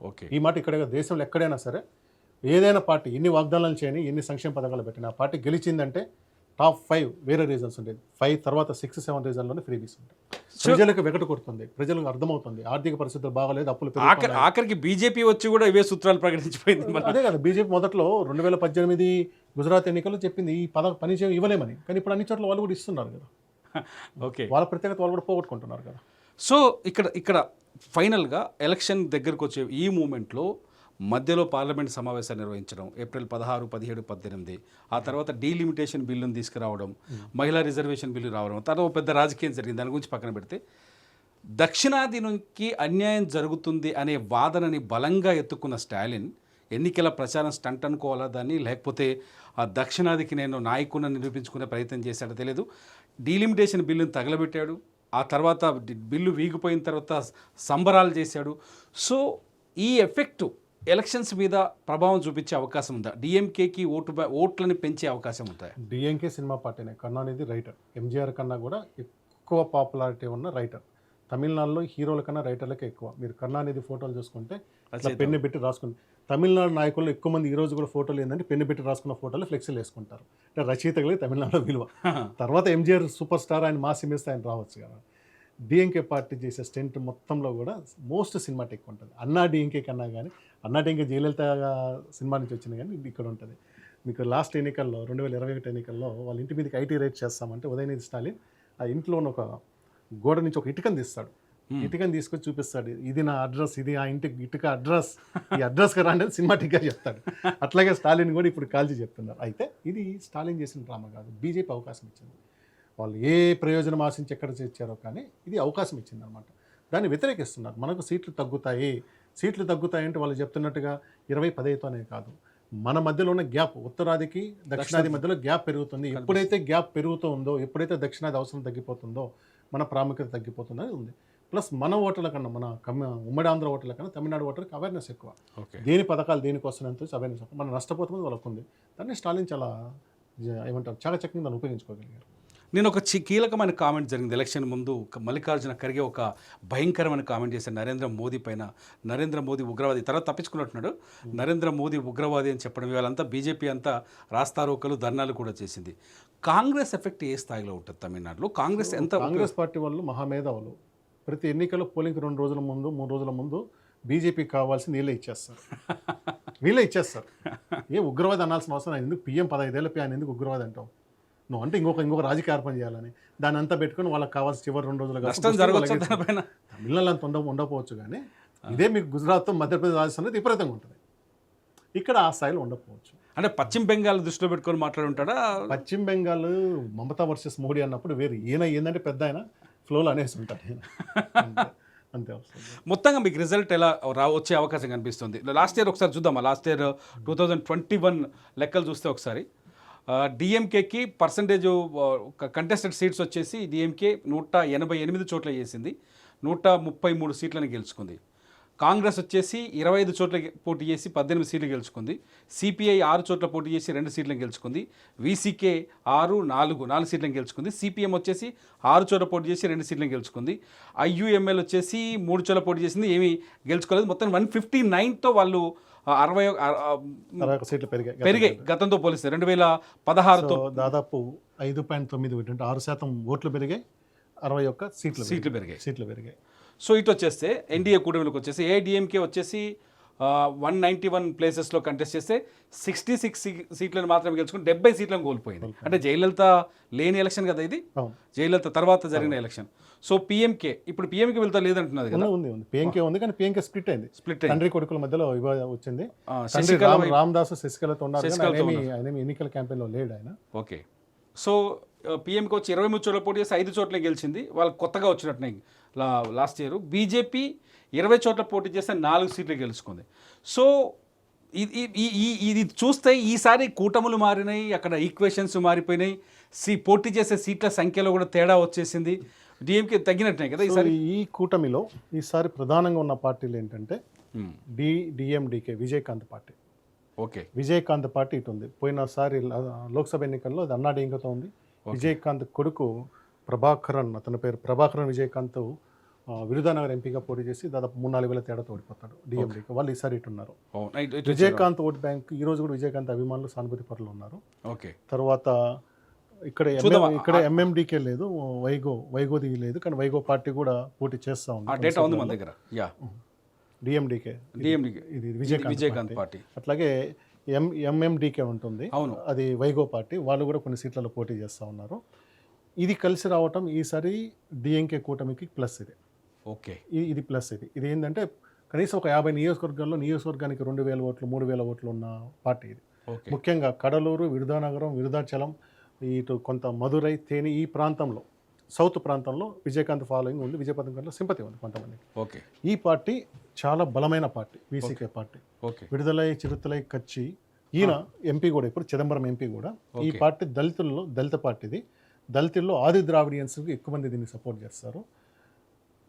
ఓకే, ఈ మాట ఇక్కడే దేశంలో ఎక్కడైనా సరే ఏదైనా పార్టీ ఎన్ని వాగ్దానాలు చేయని ఎన్ని సంక్షేమ పథకాలు పెట్టినా ఆ పార్టీ గెలిచిందంటే టాప్ 5 వేరే రీజన్స్ ఉండేది, 5 తర్వాత 6-7 రీజన్లోనే ఫ్రీబీస్ ఉంటాయి. ప్రజలకు వెగటు కొడుతుంది, ప్రజలకు అర్థమవుతుంది ఆర్థిక పరిస్థితులు బాగాలేదు, అప్పులు ఆఖరికి బీజేపీ వచ్చి కూడా ఇవే సూత్రాలు ప్రకటించిపోయింది. అదే కదా బీజేపీ మొదట్లో 2018 గుజరాత్ ఎన్నికల్లో చెప్పింది ఈ పని ఇవ్వలేమని, కానీ ఇప్పుడు అన్ని చోట్ల వాళ్ళు కూడా ఇస్తున్నారు కదా. ఓకే, వాళ్ళ ప్రత్యేకత వాళ్ళు కూడా పోగొట్టుకుంటున్నారు కదా. సో ఇక్కడ ఫైనల్గా ఎలక్షన్ దగ్గరకు వచ్చే ఈ మూమెంట్లో మధ్యలో పార్లమెంట్ సమావేశాలు నిర్వహించడం, ఏప్రిల్ 16, 17, 18, ఆ తర్వాత డీలిమిటేషన్ బిల్లును తీసుకురావడం, మహిళా రిజర్వేషన్ బిల్లు రావడం, తర్వాత పెద్ద రాజకీయం జరిగింది. దాని గురించి పక్కన పెడితే దక్షిణాది నుంచి అన్యాయం జరుగుతుంది అనే వాదనని బలంగా ఎత్తుకున్న స్టాలిన్ ఎన్నికల ప్రచారం స్టంట్ అనుకోవాలా దాన్ని, లేకపోతే ఆ దక్షిణాదికి నేను నాయకుడిని నిరూపించుకునే ప్రయత్నం చేశాడో తెలియదు. డీలిమిటేషన్ బిల్లును తగలబెట్టాడు, ఆ తర్వాత బిల్లు వీగిపోయిన తర్వాత సంబరాలు చేశాడు. సో ఈ ఎఫెక్టు ఎలక్షన్స్ మీద ప్రభావం చూపించే అవకాశం ఉందా? డిఎంకేకి ఓట్లని పెంచే అవకాశం ఉంటాయి? డిఎంకే సినిమా పార్టీనే. కన్నా అనేది రైటర్, ఎంజీఆర్ కన్నా కూడా ఎక్కువ పాపులారిటీ ఉన్న రైటర్. తమిళనాడులో హీరోల కన్నా రైటర్లకే ఎక్కువ. మీరు కన్నా అనేది ఫోటోలు చూసుకుంటే అట్లా పెన్ను పెట్టి రాసుకుంటే, తమిళనాడు నాయకుల్లో ఎక్కువ మంది ఈ రోజు కూడా ఫోటోలు ఏంటంటే పెన్ను పెట్టి రాసుకున్న ఫోటోలు ఫ్లెక్సీలు వేసుకుంటారు. అంటే రచయితಗಳಿಗೆ తమిళనాడులో విలువ. తర్వాత ఎంజీఆర్ సూపర్ స్టార్, ఆయన మాస్ ఇమేస్తే ఆయన రావచ్చు కదా. డిఎంకే పార్టీ చేసే స్టెంట్ మొత్తంలో కూడా మోస్ట్ సినిమాటిక్ ఉంటుంది. అన్నా డిఎంకే కన్నా కానీ, అన్నా డిఎంకే జయలలిత సినిమా నుంచి వచ్చింది కానీ ఇక్కడ ఉంటుంది. మీకు లాస్ట్ ఎన్నికల్లో 2021 ఎన్నికల్లో వాళ్ళ ఇంటి మీదకి ఐటీ రైట్ చేస్తామంటే ఉదయనిధి స్టాలిన్ ఆ ఇంట్లో ఒక గోడ నుంచి ఒక ఇటుకని తీస్తాడు. ఇటుకని తీసుకొచ్చి చూపిస్తాడు, ఇది నా అడ్రస్, ఇది ఆ ఇంటికి ఇటుక అడ్రస్, ఈ అడ్రస్కి రాండి అని సినిమాటిక్గా చెప్తాడు. అట్లాగే స్టాలిన్ కూడా ఇప్పుడు కాల్చి చెప్తున్నారు. అయితే ఇది స్టాలిన్ చేసిన డ్రామా కాదు, బీజేపీ అవకాశం ఇచ్చింది. వాళ్ళు ఏ ప్రయోజనం ఆశించి ఎక్కడ చేర్చారో కానీ ఇది అవకాశం ఇచ్చింది అనమాట. దాన్ని వ్యతిరేకిస్తున్నారు. మనకు సీట్లు తగ్గుతాయంటే వాళ్ళు చెప్తున్నట్టుగా 20-15తోనే కాదు, మన మధ్యలో ఉన్న గ్యాప్, ఉత్తరాదికి దక్షిణాది మధ్యలో గ్యాప్ పెరుగుతుంది. ఎప్పుడైతే గ్యాప్ పెరుగుతూ ఉందో, ఎప్పుడైతే దక్షిణాది అవసరం తగ్గిపోతుందో మన ప్రాముఖ్యత తగ్గిపోతుందని ఉంది. ప్లస్ మన ఓటర్ల కన్నా, మన ఉమ్మడి ఆంధ్ర ఓటర్ల కన్నా తమిళనాడు ఓటర్కి అవేర్నెస్ ఎక్కువ. దేని పథకాలు దేనికి వస్తున్నాయంతో అవేర్నెస్ ఎక్కువ. మనం నష్టపోతుంది వాళ్ళకు ఉంది. దాన్ని స్టాలిన్ చాలా ఏమంటారు చాకచక్యంగా దాన్ని ఉపయోగించుకోగలిగారు. నేను ఒక కీలకమైన కామెంట్ జరిగింది ఎలక్షన్ ముందు. మల్లికార్జున ఖర్గే ఒక భయంకరమైన కామెంట్ చేశాను నరేంద్ర మోదీ పైన. నరేంద్ర మోదీ ఉగ్రవాది, తర్వాత తప్పించుకున్నట్టున్నాడు. నరేంద్ర మోదీ ఉగ్రవాది అని చెప్పడం, ఇవాళంతా బీజేపీ అంతా రాస్తారోకలు ధర్నాలు కూడా చేసింది. కాంగ్రెస్ ఎఫెక్ట్ ఏ స్థాయిలో ఉంటుంది తమిళనాడులో? కాంగ్రెస్ పార్టీ వాళ్ళు మహామేధావులు. ప్రతి ఎన్నికల్లో పోలింగ్ 2 రోజుల ముందు 3 రోజుల ముందు బీజేపీకి కావాల్సింది వీళ్ళే ఇచ్చేస్తారు. ఏ ఉగ్రవాది అనాల్సిన అవసరం ఎందుకు? PM 15 ఏళ్ళ ఆయన ఎందుకు ఉగ్రవాది అంటావు నువ్వు? అంటే ఇంకొక రాజకీయ అర్పణ చేయాలని దాన్ని అంతా పెట్టుకుని వాళ్ళకి కావాల్సిన చివరి 2 రోజులు తమిళనాడు అంత ఉండకపోవచ్చు, కానీ ఇదే మీకు గుజరాత్, మధ్యప్రదేశ్, రాజస్థాన్ విపరీతంగా ఉంటుంది. ఇక్కడ ఆ స్థాయిలో ఉండకపోవచ్చు. అంటే పశ్చిమ బెంగాల్ దృష్టిలో పెట్టుకొని మాట్లాడుంటాడా? పశ్చిమ బెంగాల్ మమతా వర్సెస్ మోడీ అన్నప్పుడు వేరు. ఏంటంటే పెద్ద ఆయన ఫ్లోలో అనేసి ఉంటాడు అంతే. మొత్తంగా మీకు రిజల్ట్ ఎలా వచ్చే అవకాశం కనిపిస్తుంది? లాస్ట్ ఇయర్ ఒకసారి చూద్దామా. లాస్ట్ ఇయర్ 2021 లెక్కలు చూస్తే ఒకసారి డిఎంకేకి పర్సంటేజ్ కంటెస్టెడ్ సీట్స్ వచ్చేసి డిఎంకే 188 చోట్ల చేసింది, 133 సీట్లను గెలుచుకుంది. కాంగ్రెస్ వచ్చేసి 25 చోట్ల పోటీ చేసి 18 సీట్లు గెలుచుకుంది. సిపిఐ 6 చోట్ల పోటీ చేసి 2 సీట్లను గెలుచుకుంది. వీసీకే 4 సీట్లను గెలుచుకుంది. సిపిఎం వచ్చేసి 6 చోట్ల పోటీ చేసి 2 సీట్లను గెలుచుకుంది. ఐయుఎంఎల్ వచ్చేసి 3 చోట్ల పోటీ చేసింది, ఏమీ గెలుచుకోలేదు. మొత్తం 159తో వాళ్ళు 60 సీట్లు పెరిగాయి గతంతో పోలిస్తే. 2016తో దాదాపు 5.9 6% ఓట్లు పెరిగాయి, 61 సీట్లు పెరిగాయి. సో ఇటు వచ్చేస్తే ఎన్డీఏ కూటమిలోకి వచ్చేసి ఏఐడిఎంకే వచ్చేసి 191 ప్లేసెస్లో కంటెస్ట్ చేస్తే 66 సీట్లను మాత్రమే గెలుచుకుని 70 సీట్లను కోల్పోయింది. అంటే జయలలిత లేని ఎలక్షన్ కదా ఇది, జయలలిత తర్వాత జరిగిన ఎలక్షన్. సో పిఎంకే ఇప్పుడు పిఎంకే వెళ్తా లేదంటున్నది కదా. ఉంది పిఎంకే ఉంది, కానీ పిఎంకే స్ప్లిట్ అయింది. తండ్రి కొడుకుల మధ్యలో వచ్చింది. రామదాస్ శశికళతో ఉన్నారు, ఎన్నికల క్యాంపెయిన్లో లేడు ఆయన. ఓకే, సో పిఎంకి వచ్చి 23 చోట్ల పోటీ చేసి 5 చోట్ల గెలిచింది. వాళ్ళు కొత్తగా వచ్చినట్టున్నాయి లాస్ట్ ఇయర్. బీజేపీ 20 చోట్ల పోటీ చేస్తే 4 సీట్లు గెలుచుకుంది. సో ఇది చూస్తే ఈసారి కూటములు మారినాయి, అక్కడ ఈక్వేషన్స్ మారిపోయినాయి. పోటీ చేసే సీట్ల సంఖ్యలో కూడా తేడా వచ్చేసింది. డిఎంకే తగ్గినట్టే కదా సో ఈసారి. ఈ కూటమిలో ఈసారి ప్రధానంగా ఉన్న పార్టీలు ఏంటంటే DMDK Vijayakanth party. Okay, Vijayakanth party ఇటు ఉంది. పోయినసారి లోక్సభ ఎన్నికల్లో అది అన్నాడీఎంకేతో ఉంది. విజయకాంత్ కొడుకు ప్రభాకరన్, అతని పేరు ప్రభాకరన్ విజయకాంత్ విరుధానగర్ ఎంపీగా పోటీ చేసి దాదాపు 3-4 వేల తేడాతో ఓడిపోతాడు డిఎండికి. వాళ్ళు ఈసారి ఇటు ఉన్నారు. విజయకాంత్ ఓట్ బ్యాంక్ ఈ రోజు కూడా విజయకాంత్ అభిమానులు సానుభూతి పరులు ఉన్నారు. ఓకే, తర్వాత ఇక్కడ ఎంఎండికే లేదు, వైగోది లేదు, కానీ వైగో పార్టీ కూడా పోటీ చేస్తూ డేటా ఉంది మన దగ్గర. డిఎండికే ఇది విజయకాంత్ పార్టీ. అట్లాగే ఎంఎండికే ఉంటుంది, అవును, అది వైగో పార్టీ. వాళ్ళు కూడా కొన్ని సీట్లలో పోటీ చేస్తూ ఉన్నారు. ఇది కలిసి రావటం ఈసారి డిఎంకే కూటమికి ప్లస్. ఇది ఓకే, ఇది ప్లస్. ఇది ఏంటంటే కనీసం ఒక 50 నియోజకవర్గాల్లో నియోజకవర్గానికి 2,000 ఓట్లు 3,000 ఓట్లు ఉన్న పార్టీ ఇది. ముఖ్యంగా కడలూరు, విరుధానగరం, విరుధాచలం, ఇటు కొంత మదురై, తేని ఈ ప్రాంతంలో, సౌత్ ప్రాంతంలో విజయకాంత్ ఫాలోయింగ్ ఉంది, విజయకాంత్ సింపతి ఉంది కొంతమందికి. ఓకే, ఈ పార్టీ చాలా బలమైన పార్టీ, వీసీకే పార్టీ. ఓకే, విడుదలై చిరుతలై కచ్చి ఈయన ఎంపీ కూడా, ఇప్పుడు చిదంబరం ఎంపీ కూడా. ఈ పార్టీ దళిత పార్టీది. దళితుల్లో ఆది ద్రావిడియన్స్కి ఎక్కువ మంది దీన్ని సపోర్ట్ చేస్తారు.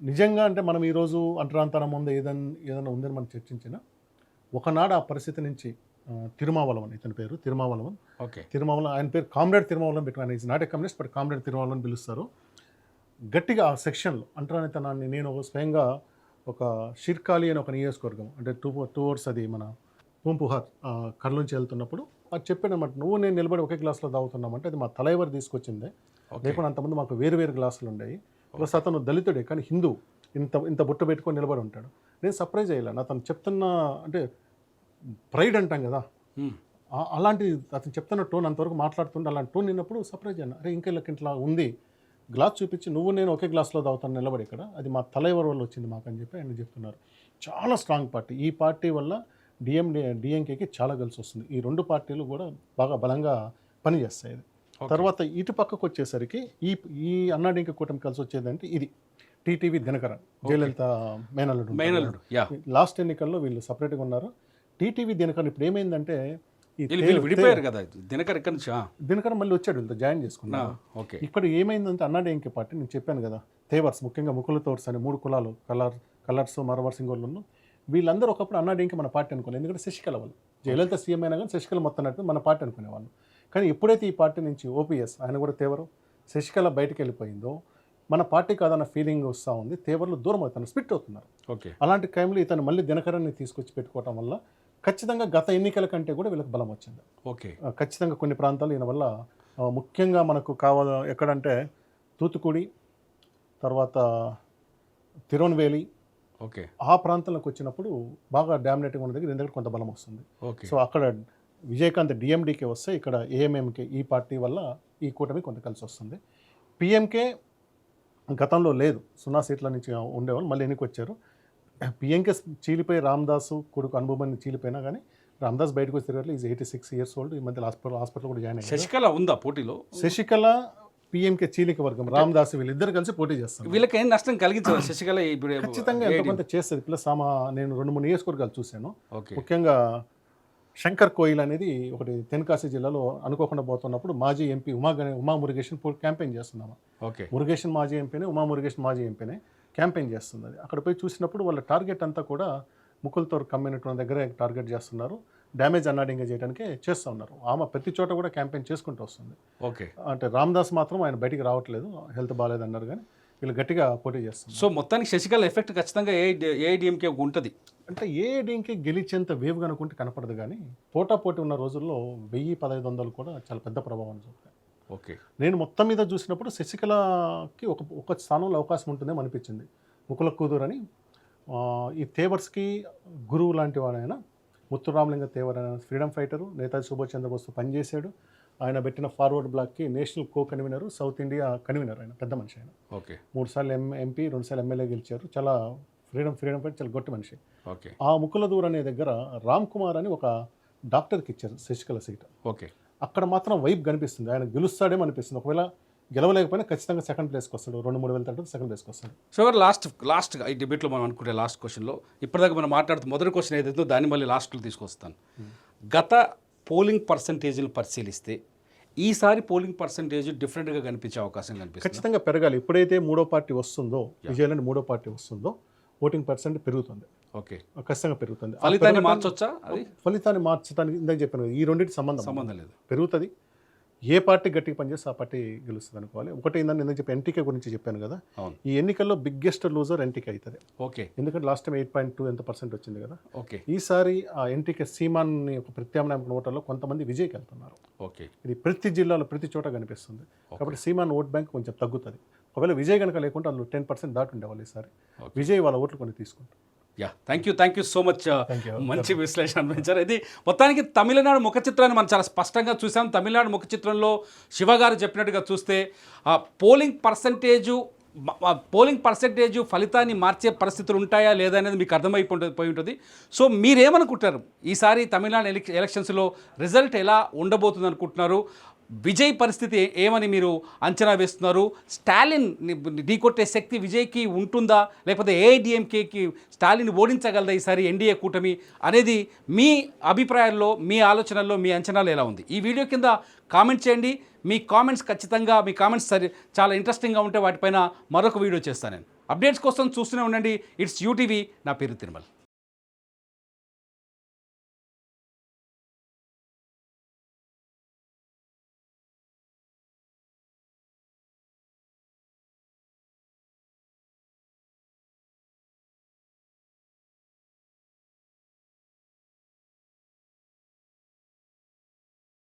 నిజంగా అంటే మనం ఈరోజు అంటరాంతరం ముందు ఏదైనా ఉందని మనం చర్చించిన ఒకనాడు ఆ పరిస్థితి నుంచి తిరుమావలవన్, ఇతని పేరు తిరుమావలవన్. ఓకే, తిరుమావలవన్, ఆయన పేరు కామ్రేడ్ తిరుమావలవన్ పెట్టుకుని, is not a communist but comrade Thirumavalavan పిలుస్తారు. గట్టిగా ఆ సెక్షన్లో అంటరానితనాన్ని నేను స్వయంగా ఒక షిర్కాలి అని ఒక నియోజకవర్గం, అంటే టూ అవర్స్ అది మన పూంపుహార్ కర్ల నుంచి వెళ్తున్నప్పుడు అది చెప్పానమాట, నువ్వు నేను నిలబడి ఒకే గ్లాసులో తాగుతున్నామంటే అది మా తలైవర్ తీసుకొచ్చిందే, లేకుండా అంతమంది మాకు వేరు గ్లాసులు ఉండేవి. ప్లస్ అతను దళితుడే కానీ హిందూ, ఇంత బుట్ట పెట్టుకొని నిలబడి ఉంటాడు. నేను సర్ప్రైజ్ అయ్యాను. అతను చెప్తున్న అంటే ప్రైడ్ అంటాం కదా, అలాంటి అతను చెప్తున్న టోన్, అంతవరకు మాట్లాడుతుంటే అలాంటి టోన్ విన్నప్పుడు సర్ప్రైజ్ అయ్యాను. అరే ఇంకా ఇట్లా ఉంది, గ్లాస్ చూపించి నువ్వు నేను ఒకే గ్లాస్లో తాగుతాను నిలబడి ఇక్కడ, అది మా తలైవర్ వల్ల వచ్చింది మాకు అని చెప్పి ఆయన చెప్తున్నారు. చాలా స్ట్రాంగ్ పార్టీ. ఈ పార్టీ వల్ల డిఎంకేకి చాలా కలిసి వస్తుంది. ఈ రెండు పార్టీలు కూడా బాగా బలంగా పనిచేస్తాయి. తర్వాత ఇటు పక్కకు వచ్చేసరికి ఈ అన్నాడీఎంకే కూటమి కలిసి వచ్చేదంటే ఇది టీటీవీ దినకరన్, జయలలిత మేనల్లుడు. లాస్ట్ ఎన్నికల్లో వీళ్ళు సపరేట్గా ఉన్నారు. టీటీవీ దినకరన్ ఇప్పుడు ఏమైందంటే విడిపోయారు కదా, దినకరన్ మళ్ళీ వచ్చాడు, వీళ్ళతో జాయిన్ చేసుకున్నారు. ఇక్కడ ఏమైందంటే అన్నాడీఎంకే పార్టీ, నేను చెప్పాను కదా, తేవర్స్, ముఖ్యంగా ముకుల తోర్స్ అనే 3 కులాలు, కలర్స్, మరవర్ సింగోళ్ళు, వీళ్ళందరూ ఒకప్పుడు అన్నాడీఎంకే మన పార్టీ అనుకున్నారు. ఎందుకంటే శశికళ వాళ్ళు, జయలలిత సీఎం అయినా కానీ శశికళ మొత్తం నడిపి మన పార్టీ అనుకునేవాళ్ళు. కానీ ఎప్పుడైతే ఈ పార్టీ నుంచి ఓపీఎస్, ఆయన కూడా తేవరు, శశికళ బయటకు వెళ్ళిపోయిందో మన పార్టీ కాదన్న ఫీలింగ్ వస్తూ ఉంది. తేవర్లు దూరం అవుతున్నారు, స్ప్లిట్ అవుతున్నారు. అలాంటి టైంలో ఇతను మళ్ళీ దినకరాన్ని తీసుకొచ్చి పెట్టుకోవటం వల్ల ఖచ్చితంగా గత ఎన్నికల కంటే కూడా వీళ్ళకి బలం వచ్చింది. ఖచ్చితంగా కొన్ని ప్రాంతాలు ఈయన వల్ల, ముఖ్యంగా మనకు ఎక్కడంటే తూతుకుడి, తర్వాత తిరువన్వేలి, ఆ ప్రాంతంలోకి వచ్చినప్పుడు బాగా డామినేటింగ్ ఉన్న దగ్గర ఎందుకంటే కొంత బలం వస్తుంది. సో అక్కడ విజయకాంత్ డిఎండికే వస్తే ఇక్కడ ఏఎంఎంకే ఈ పార్టీ వల్ల ఈ కూటమి కొంత కలిసి వస్తుంది. పిఎంకే గతంలో లేదు, 0 సీట్ల నుంచి ఉండేవాళ్ళు, మళ్ళీ ఎన్నిక వచ్చారు. పిఎంకే చీలిపోయి రామదాసు కొడుకు అనుభవాన్ని చీలిపోయినా కానీ రామదాస్ బయటకు వచ్చి తిరగట్లేదు. Is 86 years old. ఈ మధ్య హాస్పిటల్ కూడా జాయిన్ అయ్యారు. శశికళ ఉందా పోటీలో? శశికళ పిఎంకే చీలిక వర్గం, రామదాస్ వీళ్ళిద్దరు కలిసి పోటీ చేస్తారు. వీళ్ళకి ఏం నష్టం కలిగించారు శశికళ? ఖచ్చితంగా ఎంతమంత చేస్తుంది. ప్లస్ నేను 2-3 నియోజకవర్గాలు చూశాను. ముఖ్యంగా శంకర్ కోయిల్ అనేది ఒకటి తెన్కాశీ జిల్లాలో అనుకోకుండా పోతున్నప్పుడు మాజీ ఎంపీ ఉమా మురుగేషన్ క్యాంపెయిన్ చేస్తున్నాము. మురుగేషన్ మాజీ ఎంపీనే, ఉమా మురుగేషన్ మాజీ ఎంపీనే క్యాంపెయిన్ చేస్తుంది. అది అక్కడ పోయి చూసినప్పుడు వాళ్ళ టార్గెట్ అంతా కూడా ముకుల్తో కమ్యూనిటీ దగ్గరే టార్గెట్ చేస్తున్నారు, డ్యామేజ్ అన్నాడీఎంకే చేయడానికి చేస్తూ ఉన్నారు. ఆమె ప్రతి చోట కూడా క్యాంపెయిన్ చేసుకుంటూ వస్తుంది. అంటే రామదాస్ మాత్రం ఆయన బయటికి రావట్లేదు, హెల్త్ బాగాలేదు అన్నారు, కానీ వీళ్ళు గట్టిగా పోటీ చేస్తారు. సో మొత్తానికి శశికళ ఎఫెక్ట్ ఖచ్చితంగా ఏఐడిఎంకే ఉంటుంది. అంటే ఏఐడిఎంకే గెలిచేంత వేవ్ కనుకుంటే కనపడదు, కానీ పోటీ ఉన్న రోజుల్లో 1000-1500 కూడా చాలా పెద్ద ప్రభావం చూపుతాయి. నేను మొత్తం మీద చూసినప్పుడు శశికళకి ఒక స్థానంలో అవకాశం ఉంటుందేమో అనిపించింది. ముకుల కూతురు అని, ఈ తేవర్స్కి గురువు లాంటి వాడైనా ముత్తురామలింగ తేవర్ అయిన ఫ్రీడమ్ ఫైటరు, నేతాజీ సుభాష్ చంద్రబోస్తో పనిచేశాడు. ఆయన పెట్టిన ఫార్వర్డ్ బ్లాక్కి national convener, south India convener, ఆయన పెద్ద మనిషి. ఆయన 3 సార్లు ఎంపీ, 2 సార్లు ఎమ్మెల్యే గెలిచారు. చాలా ఫ్రీడమ్ ఫైటర్, చాలా గొప్ప మనిషి. ఆ ముకులదూర్ అనే దగ్గర రామ్ కుమార్ అని ఒక డాక్టర్కి ఇచ్చారు శశికళ సీట్. అక్కడ మాత్రం వైబ్ కనిపిస్తుంది, ఆయన గెలుస్తాడేమో అనిపిస్తుంది. ఒకవేళ గెలవలేకపోయినా ఖచ్చితంగా సెకండ్ ప్లేస్కి వస్తాడు, 2-3 వేల తగ్గ సెకండ్ ప్లేస్కి వస్తాడు. సో లాస్ట్ ఈ డిబేట్లో మనం అనుకుంటే లాస్ట్ క్వశ్చన్లో, ఇప్పటిదాకా మనం మాట్లాడుతూ మొదటి క్వశ్చన్ ఏదైతే దాన్ని మళ్ళీ లాస్ట్లో తీసుకొస్తాను. గత పోలింగ్ పర్సంటేజ్లు పరిశీలిస్తే ఈసారి పోలింగ్ పర్సంటేజ్ డిఫరెంట్గా కనిపించే అవకాశం కనిపిస్తుంది. ఖచ్చితంగా పెరగాలి. ఎప్పుడైతే మూడో పార్టీ వస్తుందో, విజయవాడ మూడో పార్టీ వస్తుందో, ఓటింగ్ పర్సెంట్ పెరుగుతుంది. ఓకే, ఖచ్చితంగా పెరుగుతుంది. ఫలితాన్ని మార్చొచ్చా? అది ఫలితాన్ని మార్చడానికి ఇందాక చెప్పాను కదా, ఈ రెండింటి సంబంధం లేదు. పెరుగుతుంది. ఏ పార్టీ గట్టిగా పనిచేస్తే ఆ పార్టీ గెలుస్తుంది అనుకోవాలి. ఒకటి ఏంటంటే ఇందాక చెప్పి ఎన్టీకే గురించి చెప్పాను కదా, అవును. ఈ ఎన్నికల్లో బిగ్గెస్ట్ లూజర్ ఎన్టీకే అవుతుంది. ఓకే, ఎందుకంటే లాస్ట్ టైం 8.2 ఎంత పర్సెంట్ వచ్చింది కదా. ఓకే, ఈసారి ఆ ఎన్టీకే సీమాన్ని ఒక ప్రత్యామ్నాయం ఓటర్లో కొంతమంది విజయ్కి వెళ్తున్నారు. ఓకే, ఇది ప్రతి జిల్లాలో ప్రతి చోట కనిపిస్తుంది. కాబట్టి సీమాన్ ఓట్ బ్యాంక్ కొంచెం తగ్గుతుంది. ఒకవేళ విజయ్ కనుక లేకుంటే అందులో 10% దాటి ఉండేవాళ్ళు. ఈసారి విజయ్ వాళ్ళ ఓట్లు కొన్ని తీసుకుంటారు. Yeah, thank you so much. Thank you. మంచి విశ్లేషణ అందించారు. ఇది మొత్తానికి తమిళనాడు ముఖ చిత్రాన్ని మనం చాలా స్పష్టంగా చూసాం. తమిళనాడు ముఖ చిత్రంలో శివ గారు చెప్పినట్టుగా చూస్తే పోలింగ్ పర్సంటేజు ఫలితాన్ని మార్చే పరిస్థితులు ఉంటాయా లేదా అనేది మీకు అర్థమైపోయి ఉంటుంది. సో మీరేమనుకుంటారు, ఈసారి తమిళనాడు ఎలక్షన్స్లో రిజల్ట్ ఎలా ఉండబోతుంది అనుకుంటున్నారు? విజయ్ పరిస్థితి ఏమని మీరు అంచనా వేస్తున్నారు? స్టాలిన్ ఢీకొట్టే శక్తి విజయ్కి ఉంటుందా, లేకపోతే ఏఐడిఎంకేకి స్టాలిన్ ఓడించగలదా ఈసారి ఎన్డీఏ కూటమి అనేది మీ అభిప్రాయాల్లో, మీ ఆలోచనల్లో, మీ అంచనాలు ఎలా ఉంది? ఈ వీడియో కింద కామెంట్ చేయండి. మీ కామెంట్స్ ఖచ్చితంగా మీ కామెంట్స్ చాలా ఇంట్రెస్టింగ్గా ఉంటే వాటిపైన మరొక వీడియో చేస్తాను నేను. అప్డేట్స్ కోసం చూస్తూనే ఉండండి. It's UTV. నా పేరు తిరుమల్.